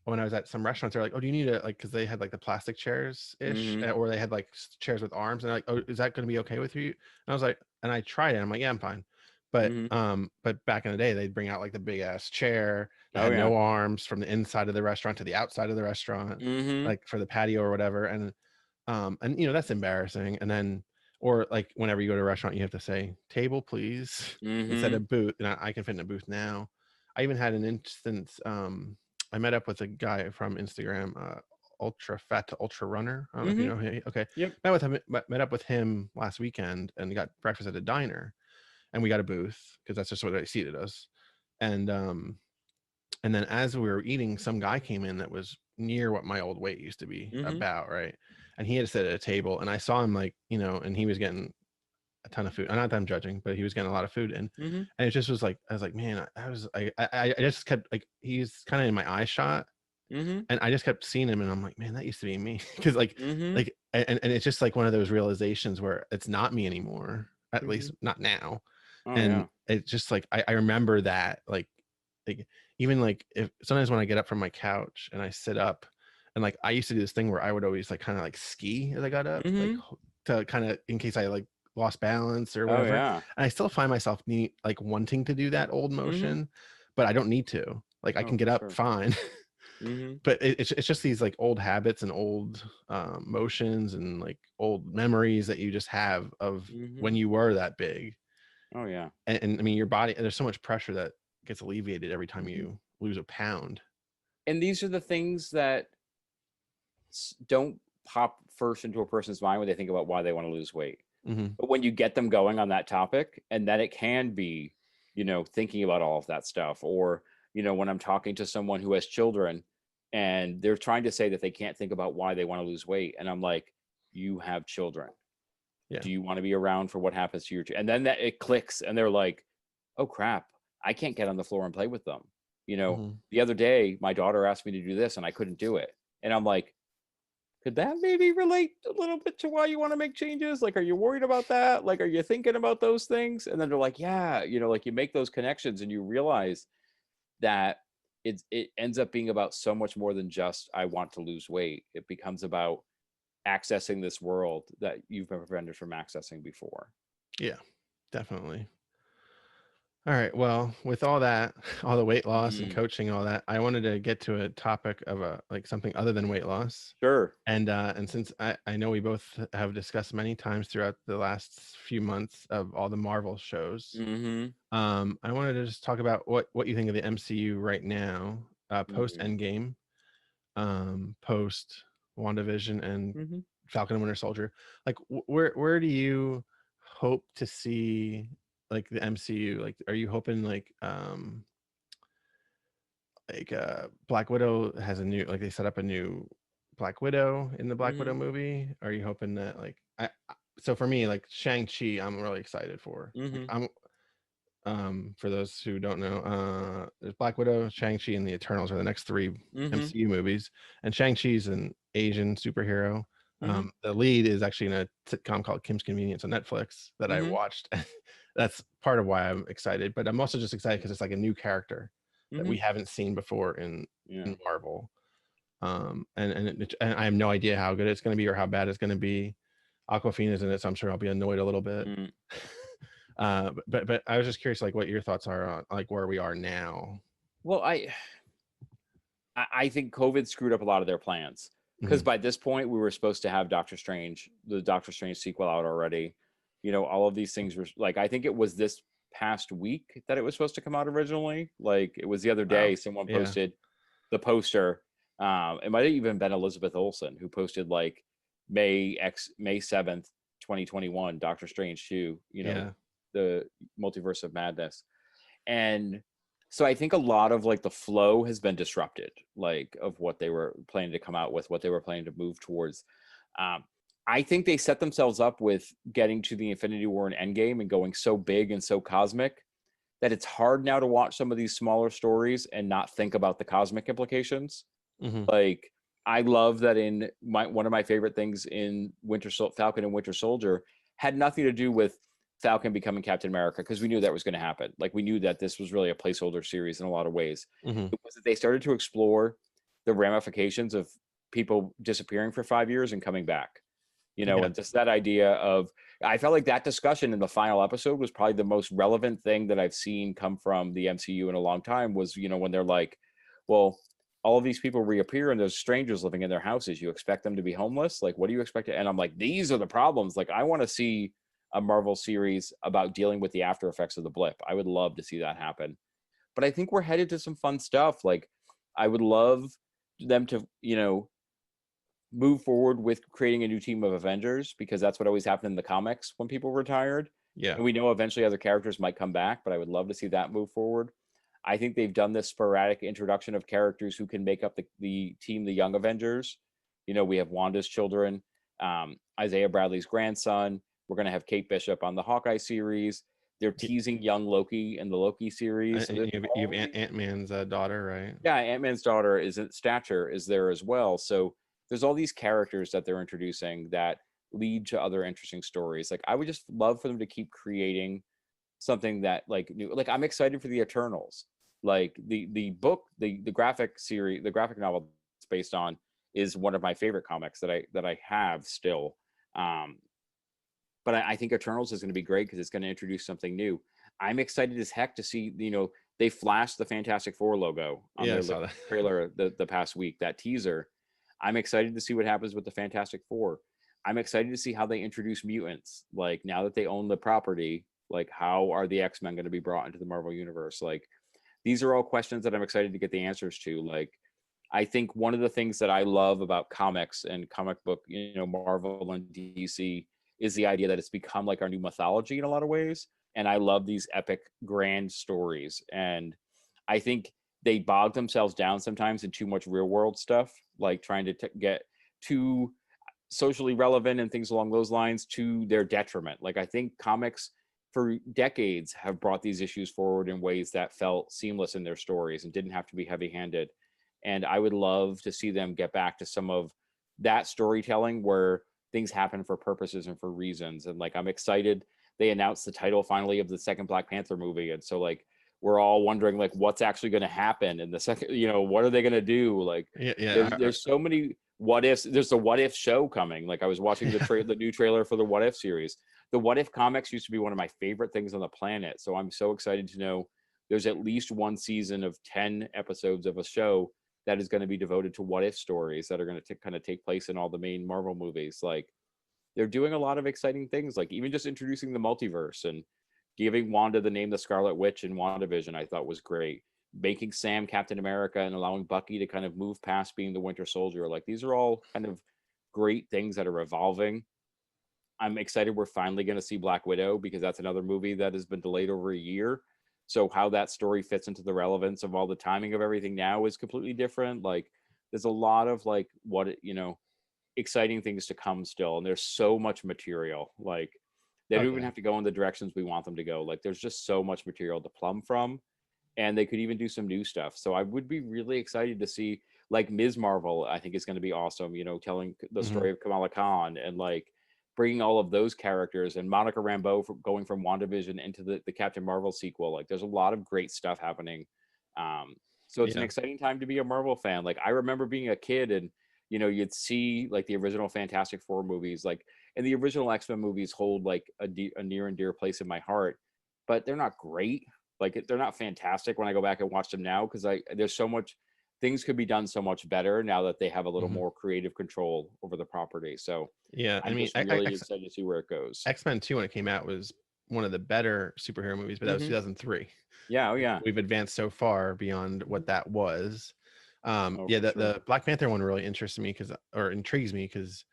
when I was at some restaurants, they're like, "Oh, do you need a like?" Because they had like the plastic chairs ish, Hmm. or they had like chairs with arms, and they're like, "Oh, is that going to be okay with you?" And I was like, and I tried it. I'm like, "Yeah, I'm fine." Hmm. But back in the day, they'd bring out like the big ass chair that Oh had yeah. no arms from the inside of the restaurant to the outside of the restaurant, Hmm. like for the patio or whatever. And that's embarrassing. And then, or like whenever you go to a restaurant, you have to say table, please, instead Hmm. of booth. And I can fit in a booth now. I even had an instance. I met up with a guy from Instagram, ultra fat to ultra runner. I don't know if you Hmm. know him. Okay, Yep. met up with him last weekend and got breakfast at a diner, and we got a booth because that's just what they seated us. And um, and then as we were eating, some guy came in that was near what my old weight used to be Mm-hmm. about, right? And he had to sit at a table, and I saw him like, and he was getting a ton of food. Not that I'm judging, but he was getting a lot of food in, Mm-hmm. and it just was like I was like, man, I just kept like he's kind of in my eye shot, Mm-hmm. and I just kept seeing him, and I'm like, man, that used to be me, because Mm-hmm. and it's just like one of those realizations where it's not me anymore, at Mm-hmm. least not now, Oh and yeah. it's just like I remember that like even like if sometimes when I get up from my couch and I sit up, and like I used to do this thing where I would always like kind of like ski as I got up, like Mm-hmm. to kind of in case I like lost balance or Oh whatever. yeah. And I still find myself like wanting to do that old Mm-hmm. motion, but I don't need to. Like I Oh, can get for up sure. fine. Mm-hmm. But it's just these like old habits and old motions and like old memories that you just have of Mm-hmm. when you were that big. Oh yeah. And I mean your body, there's so much pressure that gets alleviated every time Mm-hmm. you lose a pound. And these are the things that don't pop first into a person's mind when they think about why they want to lose weight. Hmm. But when you get them going on that topic, and then it can be, thinking about all of that stuff, or, when I'm talking to someone who has children and they're trying to say that they can't think about why they want to lose weight. And I'm like, you have children. Yeah. Do you want to be around for what happens to your and then that it clicks and they're like, oh crap, I can't get on the floor and play with them. Hmm. The other day, my daughter asked me to do this and I couldn't do it. And I'm like, could that maybe relate a little bit to why you want to make changes? Like, are you worried about that? Like, are you thinking about those things? And then they're like, yeah, like you make those connections and you realize that it ends up being about so much more than just I want to lose weight. It becomes about accessing this world that you've been prevented from accessing before. Yeah, definitely. All right. Well, with all that, all the weight loss and Mm, coaching, all that, I wanted to get to a topic of like something other than weight loss. sure. And since I know we both have discussed many times throughout the last few months of all the Marvel shows, Mm-hmm. I wanted to just talk about what you think of the MCU right now, post Mm-hmm. Endgame, post WandaVision and Mm-hmm. Falcon and Winter Soldier. Like, where do you hope to see like the MCU? Like, are you hoping Black Widow has a new, like they set up a new Black Widow in the Black Mm-hmm. Widow movie? Are you hoping that so for me, like Shang-Chi, I'm really excited for. Like, Mm-hmm. for those who don't know, there's Black Widow, Shang-Chi, and the Eternals are the next three Mm-hmm. MCU movies. And Shang-Chi's an Asian superhero. Mm-hmm. The lead is actually in a sitcom called Kim's Convenience on Netflix that I Mm-hmm. watched. That's part of why I'm excited, but I'm also just excited because it's like a new character that Mm-hmm. we haven't seen before Yeah. in Marvel. And I have no idea how good it's going to be or how bad it's going to be. Aquafina's in it, so I'm sure I'll be annoyed a little bit. Mm. But I was just curious, like, what your thoughts are on like where we are now. Well, I think COVID screwed up a lot of their plans because Hmm. by this point we were supposed to have the Doctor Strange sequel out already. All of these things were like, I think it was this past week that it was supposed to come out originally. Like it was the other Wow. day, someone Yeah. posted the poster. It might have even been Elizabeth Olsen who posted like May 7th, 2021, Doctor Strange 2, Yeah. the multiverse of madness. And so I think a lot of like the flow has been disrupted, like of what they were planning to come out with, what they were planning to move towards. Um, I think they set themselves up with getting to the Infinity War and Endgame and going so big and so cosmic that it's hard now to watch some of these smaller stories and not think about the cosmic implications. Hmm. Like I love that in one of my favorite things in Falcon and Winter Soldier had nothing to do with Falcon becoming Captain America because we knew that was going to happen. Like we knew that this was really a placeholder series in a lot of ways. Hmm. It was that they started to explore the ramifications of people disappearing for 5 years and coming back. Yeah. And just that idea of I felt like that discussion in the final episode was probably the most relevant thing that I've seen come from the MCU in a long time was, when they're like, well, all of these people reappear and there's strangers living in their houses. You expect them to be homeless? Like, what do you expect? And I'm like, these are the problems. Like, I want to see a Marvel series about dealing with the after effects of the blip. I would love to see that happen. But I think we're headed to some fun stuff. Like, I would love them to, move forward with creating a new team of Avengers because that's what always happened in the comics when people retired. Yeah. And we know eventually other characters might come back, but I would love to see that move forward. I think they've done this sporadic introduction of characters who can make up the team, the Young Avengers. You know, we have Wanda's children, Isaiah Bradley's grandson. We're going to have Kate Bishop on the Hawkeye series. They're Y- teasing young Loki in the Loki series. So there's you have all these, Ant-Man's daughter, right? yeah, Ant-Man's daughter is Stature is there as well. So there's all these characters that they're introducing that lead to other interesting stories. Like I would just love for them to keep creating something that like new. Like I'm excited for the Eternals. Like the book, the graphic series, the graphic novel it's based on is one of my favorite comics that I have still. Um, but I think Eternals is going to be great because it's going to introduce something new. I'm excited as heck to see, you know, they flashed the Fantastic Four logo on Yeah, I their saw that. trailer the past week, that teaser. I'm excited to see what happens with the Fantastic Four. I'm excited to see how they introduce mutants. Like now that they own the property, like how are the X-Men going to be brought into the Marvel universe? Like these are all questions that I'm excited to get the answers to. Like I think one of the things that I love about comics and comic book, you know, Marvel and DC is the idea that it's become like our new mythology in a lot of ways. And I love these epic, grand stories. And I think they bog themselves down sometimes in too much real world stuff, like trying to get too socially relevant and things along those lines to their detriment. Like I think comics for decades have brought these issues forward in ways that felt seamless in their stories and didn't have to be heavy-handed. And I would love to see them get back to some of that storytelling where things happen for purposes and for reasons. And like I'm excited they announced the title finally of the second Black Panther movie. And so like we're all wondering like what's actually going to happen in the second, you know, what are they going to do? Like Yeah, yeah. there's so many what ifs. There's the what if show coming. Like I was watching the new trailer for the what if series. The what if comics used to be one of my favorite things on the planet. So I'm so excited to know there's at least one season of 10 episodes of a show that is going to be devoted to what if stories that are going to kind of take place in all the main Marvel movies. Like they're doing a lot of exciting things, like even just introducing the multiverse and giving Wanda the name the Scarlet Witch in WandaVision, I thought was great. Making Sam Captain America and allowing Bucky to kind of move past being the Winter Soldier. Like these are all kind of great things that are evolving. I'm excited we're finally going to see Black Widow because that's another movie that has been delayed over a year. So how that story fits into the relevance of all the timing of everything now is completely different. Like there's a lot of like what you know exciting things to come still, and there's so much material. Like they Oh don't even yeah. have to go in the directions we want them to go. Like there's just so much material to plumb from, and they could even do some new stuff. So I would be really excited to see like Ms. Marvel. I think is going to be awesome. You know, telling the Hmm. story of Kamala Khan and like bringing all of those characters and Monica Rambeau going from WandaVision into the Captain Marvel sequel. Like there's a lot of great stuff happening. Um, so it's an Yeah. exciting time to be a Marvel fan. Like I remember being a kid and you know you'd see like the original Fantastic Four movies, like and the original X-Men movies hold like a near and dear place in my heart, but they're not great. Like they're not fantastic when I go back and watch them now because I there's so much things could be done so much better now that they have a little Hmm. more creative control over the property. So Yeah. I I'm mean, just really excited to see where it goes. X-Men 2 when it came out was one of the better superhero movies, but that was Hmm. 2003. Yeah, oh yeah, We've advanced so far beyond what that was. oh Yeah, for sure. the Black Panther one really interests me because or intrigues me because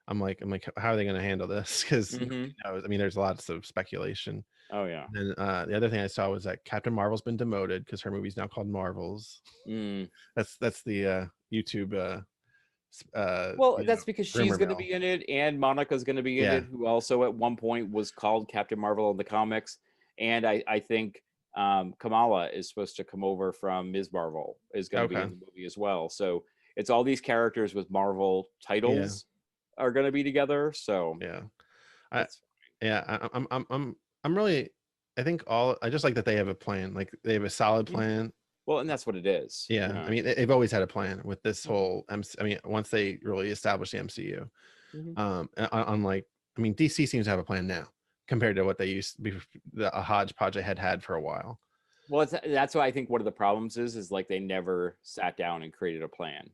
I'm like, how are they going to handle this? Because Hmm. nobody knows. I mean, there's lots of speculation. Oh yeah. And the other thing I saw was that Captain Marvel's been demoted because her movie's now called Marvels. Mm. That's the YouTube Well, that's because she's rumor going to mill. be in it, and Monica's going to be in Yeah. it, who also at one point was called Captain Marvel in the comics. And I think Kamala is supposed to come over from Ms. Marvel, is going to be in Okay. the movie as well. So it's all these characters with Marvel Yeah. titles are going to be together. So Yeah. I that's yeah. I'm really. I think all. I just like that they have a plan. Like they have a solid yeah. plan. Well, and that's what it is. Yeah, I Yeah. mean, they've always had a plan with this Mhm. whole MC. I mean, once they really established the MCU, Mhm. unlike, I mean, DC seems to have a plan now compared to what they used to be, the a hodgepodge they had for a while. Well, that's why I think one of the problems is like they never sat down and created a plan.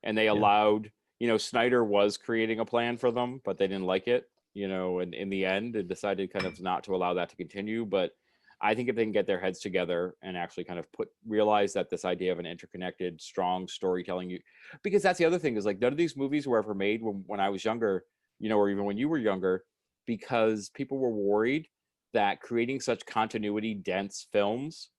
And they Yeah, allowed, you know, Snyder was creating a plan for them, but they didn't like it, you know, and in the end it decided kind of not to allow that to continue. But I think if they can get their heads together and actually kind of realize that this idea of an interconnected, strong storytelling, because that's the other thing is like none of these movies were ever made when I was younger, you know, or even when you were younger, because people were worried that creating such continuity dense films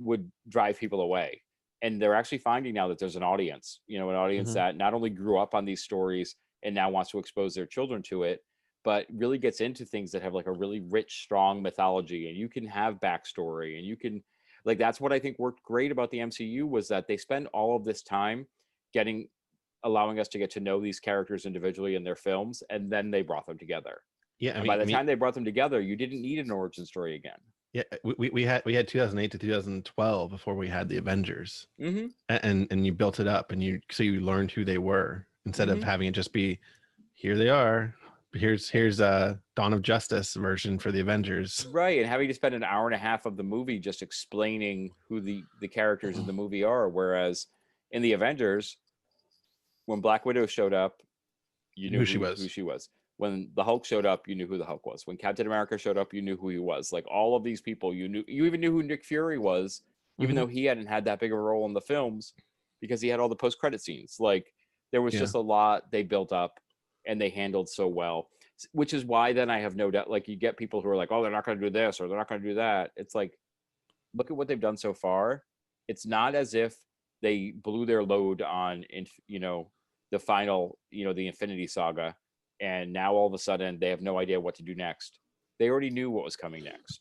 would drive people away. And they're actually finding now that there's an audience, an audience Mhm. that not only grew up on these stories and now wants to expose their children to it, but really gets into things that have like a really rich, strong mythology, and you can have backstory, and you can, like, that's what I think worked great about the MCU, was that they spend all of this time getting allowing us to get to know these characters individually in their films, and then they brought them together. Yeah, And by the time they brought them together, you didn't need an origin story again. yeah, we had 2008 to 2012 before we had the Avengers, Mm-hmm. and you built it up, and you learned who they were instead of Mm-hmm. having it just be, here they are, here's Dawn of Justice version for the Avengers. Right, and having to spend an hour and a half of the movie just explaining who the characters in the movie are, whereas in the Avengers, when Black Widow showed up, you knew Who she who was. she was. When the Hulk showed up, you knew who the Hulk was. When Captain America showed up, you knew who he was. Like, all of these people, you knew. You even knew who Nick Fury was, even Mhm. though he hadn't had that big of a role in the films, because he had all the post-credit scenes. Like, there was Yeah. just a lot they built up and they handled so well. Which is why then I have no doubt. Like, you get people who are like, "Oh, they're not going to do this or they're not going to do that." It's like, look at what they've done so far. It's not as if they blew their load on, the final, the Infinity Saga, and now all of a sudden they have no idea what to do next. They already knew what was coming next,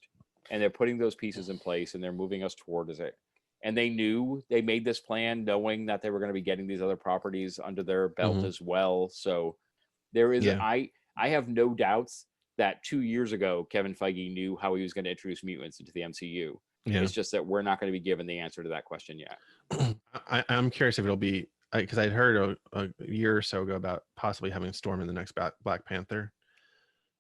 and they're putting those pieces in place, and they're moving us towards it. And they knew, they made this plan knowing that they were going to be getting these other properties under their belt Mhm. as well. So there is, Yeah. I have no doubts that 2 years ago Kevin Feige knew how he was going to introduce mutants into the MCU. Yeah. It's just that we're not going to be given the answer to that question yet. I'm curious if it'll be, because I'd heard a year or so ago about possibly having Storm in the next Black Panther,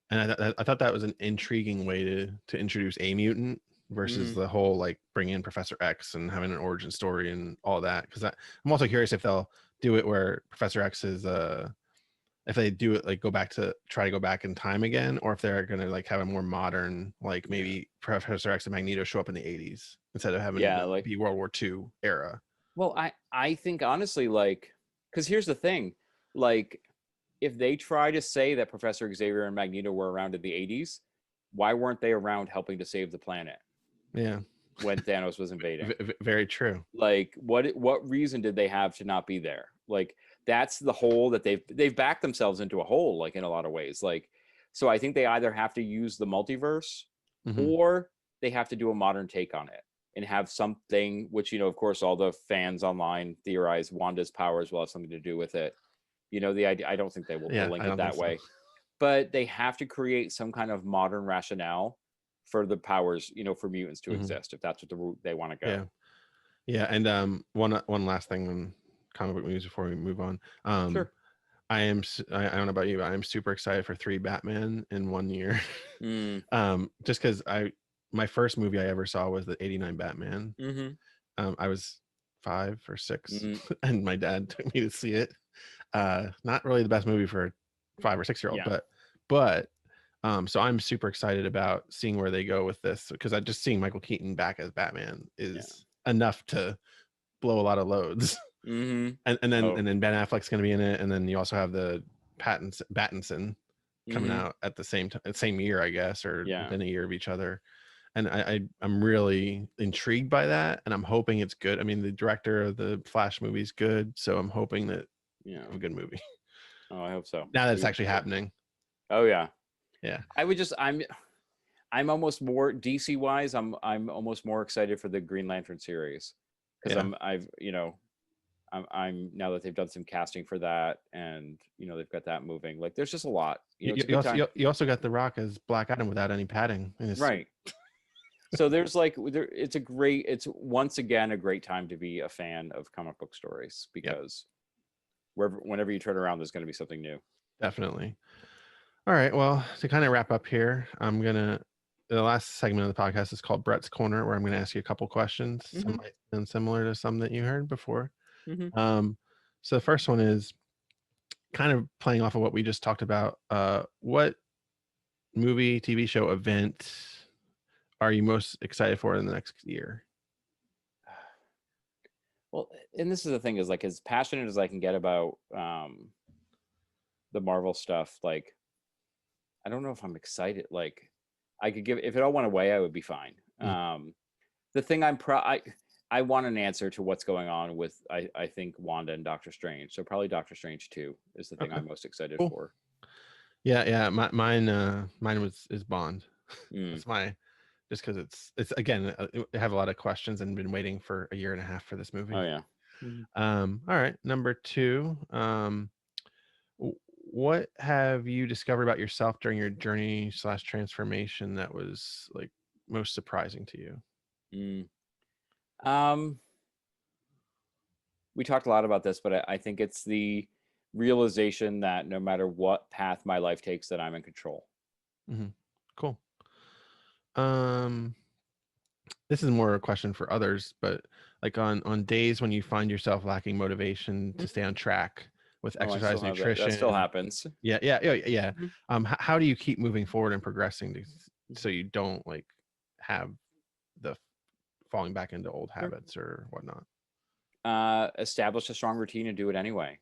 and I thought that was an intriguing way to introduce a mutant versus Mm-hmm. the whole like bringing in Professor X and having an origin story and all that. Because I'm also curious if they'll do it where Professor X is if they do it like try to go back in time again, or if they're gonna like have a more modern, like Yeah. maybe Professor X and Magneto show up in the 80s instead of having Yeah. to Like, be World War II era. well, I think honestly, like, because here's the thing, like, if they try to say that Professor Xavier and Magneto were around in the 80s, why weren't they around helping to save the planet Yeah. when Thanos was invading? Very true. Like, what reason did they have to not be there? Like, that's the hole that they've backed themselves into, a hole, like, in a lot of ways. Like, so I think they either have to use the multiverse, Hmm. or they have to do a modern take on it and have something which, of course, all the fans online theorize Wanda's powers will have something to do with it. The idea, I don't think they will Yeah, link I it don't think that so. way, but they have to create some kind of modern rationale for the powers, for mutants to Hmm. exist, if that's what the route they want to Yeah. go. Yeah. And one last thing on comic book news before we move on. Sure. I don't know about you, but I am super excited for 3 Batman in 1 year. Mm. Just because my first movie I ever saw was the '89 Batman. Mm-hmm. I was 5 or 6, Mm. and my dad took me to see it. Not really the best movie for a 5 or 6 year old, Yeah. but so I'm super excited about seeing where they go with this, because I just seeing Michael Keaton back as Batman Yeah. is enough to blow a lot of loads. Mm-hmm. and then Oh. Ben Affleck's going to be in it, and then you also have the Pattinson coming Mm-hmm. out at the same year, I guess, or Yeah. within a year of each other. And I'm really intrigued by that, and I'm hoping it's good. I mean, the director of the Flash movie is good, so I'm hoping that Yeah. have a good movie. Oh, I hope so. Now that it's We actually happening. Oh yeah. Yeah. I would just I'm almost more DC wise. I'm almost more excited for the Green Lantern series, because Yeah. I'm now that they've done some casting for that, and they've got that moving. Like, there's just a lot. You, It's a you good also time. you also got The Rock as Black Adam without any padding in his suit. Right. So there's like it's once again a great time to be a fan of comic book stories, Yep, because whenever you turn around, there's going to be something new. definitely. All right. Well, to kind of wrap up here, the last segment of the podcast is called Brett's Corner, where I'm gonna ask you a couple questions. Some Mm-hmm. might sound similar to some that you heard before. Mm-hmm. Um, so the first one is kind of playing off of what we just talked about. What movie, TV show, event are you most excited for in the next year? Well, and this is the thing, is like, as passionate as I can get about the Marvel stuff, like, I don't know if I'm excited. Like, I could give, if it all went away, I would be fine. Mm. the thing I want an answer to what's going on with I think Wanda and Doctor Strange. So probably Doctor Strange 2 is the thing Okay, I'm most excited cool. for. Yeah. Mine is Bond. Mm. That's my just because it's again I have a lot of questions and been waiting for a year and a half for this Oh movie. yeah. Mhm. All right, number two. What have you discovered about yourself during your journey slash transformation that was like most surprising to you? Mm. Um, we talked a lot about this, but I think it's the realization that no matter what path my life takes, that I'm in control. Hmm. Cool. Um, this is more a question for others, but like on days when you find yourself lacking motivation to Mhm. stay on track with Oh, I still exercise, have that. That still nutrition. happens. Yeah. Mhm. How do you keep moving forward and progressing so you don't like have the falling back into old Sure. habits or whatnot? Establish a strong routine and do it anyway.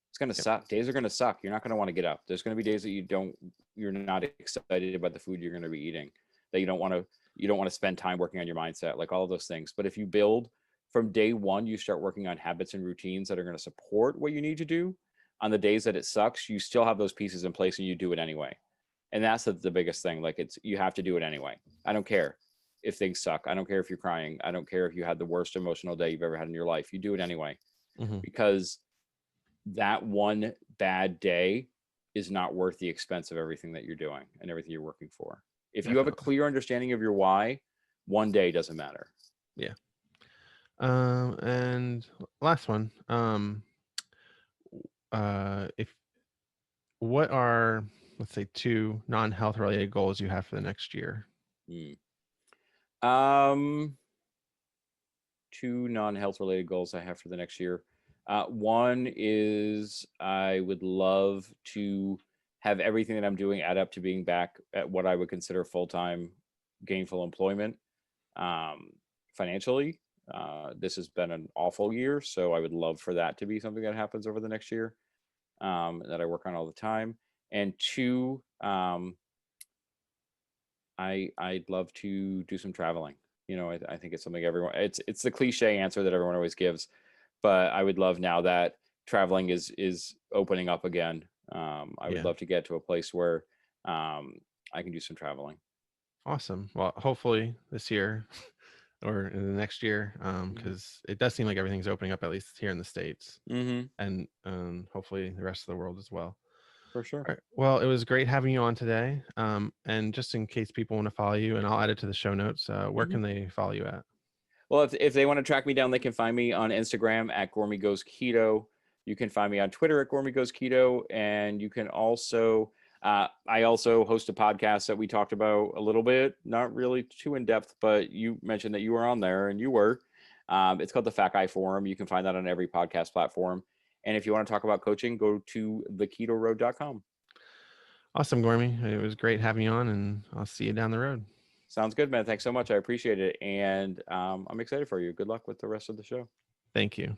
It's gonna Yep. suck. Days are gonna suck. You're not gonna want to get up. There's gonna be days that you're not excited about the food you're gonna be eating, that you don't want to spend time working on your mindset, like all of those things. But if you build from day one, you start working on habits and routines that are gonna support what you need to do. On the days that it sucks, you still have those pieces in place and you do it anyway. And that's the biggest thing. Like you have to do it anyway. I don't care if things suck. I don't care if you're crying. I don't care if you had the worst emotional day you've ever had in your life. You do it anyway Hmm. because that one bad day is not worth the expense of everything that you're doing and everything you're working for. If you have a Definitely. clear understanding of your why, one day doesn't matter. Yeah. And last one. If what are, let's say, two non-health related goals you have for the next year? Mm. Um, Two non-health related goals I have for the next year. One is I would love to have everything that I'm doing add up to being back at what I would consider full-time gainful employment, um, financially. This has been an awful year, so I would love for that to be something that happens over the next year, that I work on all the time. And two, I'd love to do some traveling. I think it's something everyone. It's the cliche answer that everyone always gives, but I would love now that traveling is opening up again. I would Yeah. love to get to a place where I can do some traveling. Awesome. Well, hopefully this year or in the next year, Hmm. because it does seem like everything's opening up, at least here in the States, Hmm. and hopefully the rest of the world as well. For sure. All right. Well, it was great having you on today. And just in case people want to follow you, and I'll add it to the show notes, where Hmm. can they follow you at? Well, if they want to track me down, they can find me on Instagram at Gormy Goes Keto. You can find me on Twitter at Gormy Goes Keto, and you can also I also host a podcast that we talked about a little bit, not really too in depth, but you mentioned that you were on there, and you were. It's called the Fat Guy Forum. You can find that on every podcast platform. And if you want to talk about coaching, go to theketoroad.com. Awesome, Gormy. It was great having you on, and I'll see you down the road. Sounds good, man. Thanks so much. I appreciate it, and I'm excited for you. Good luck with the rest of the show. Thank you.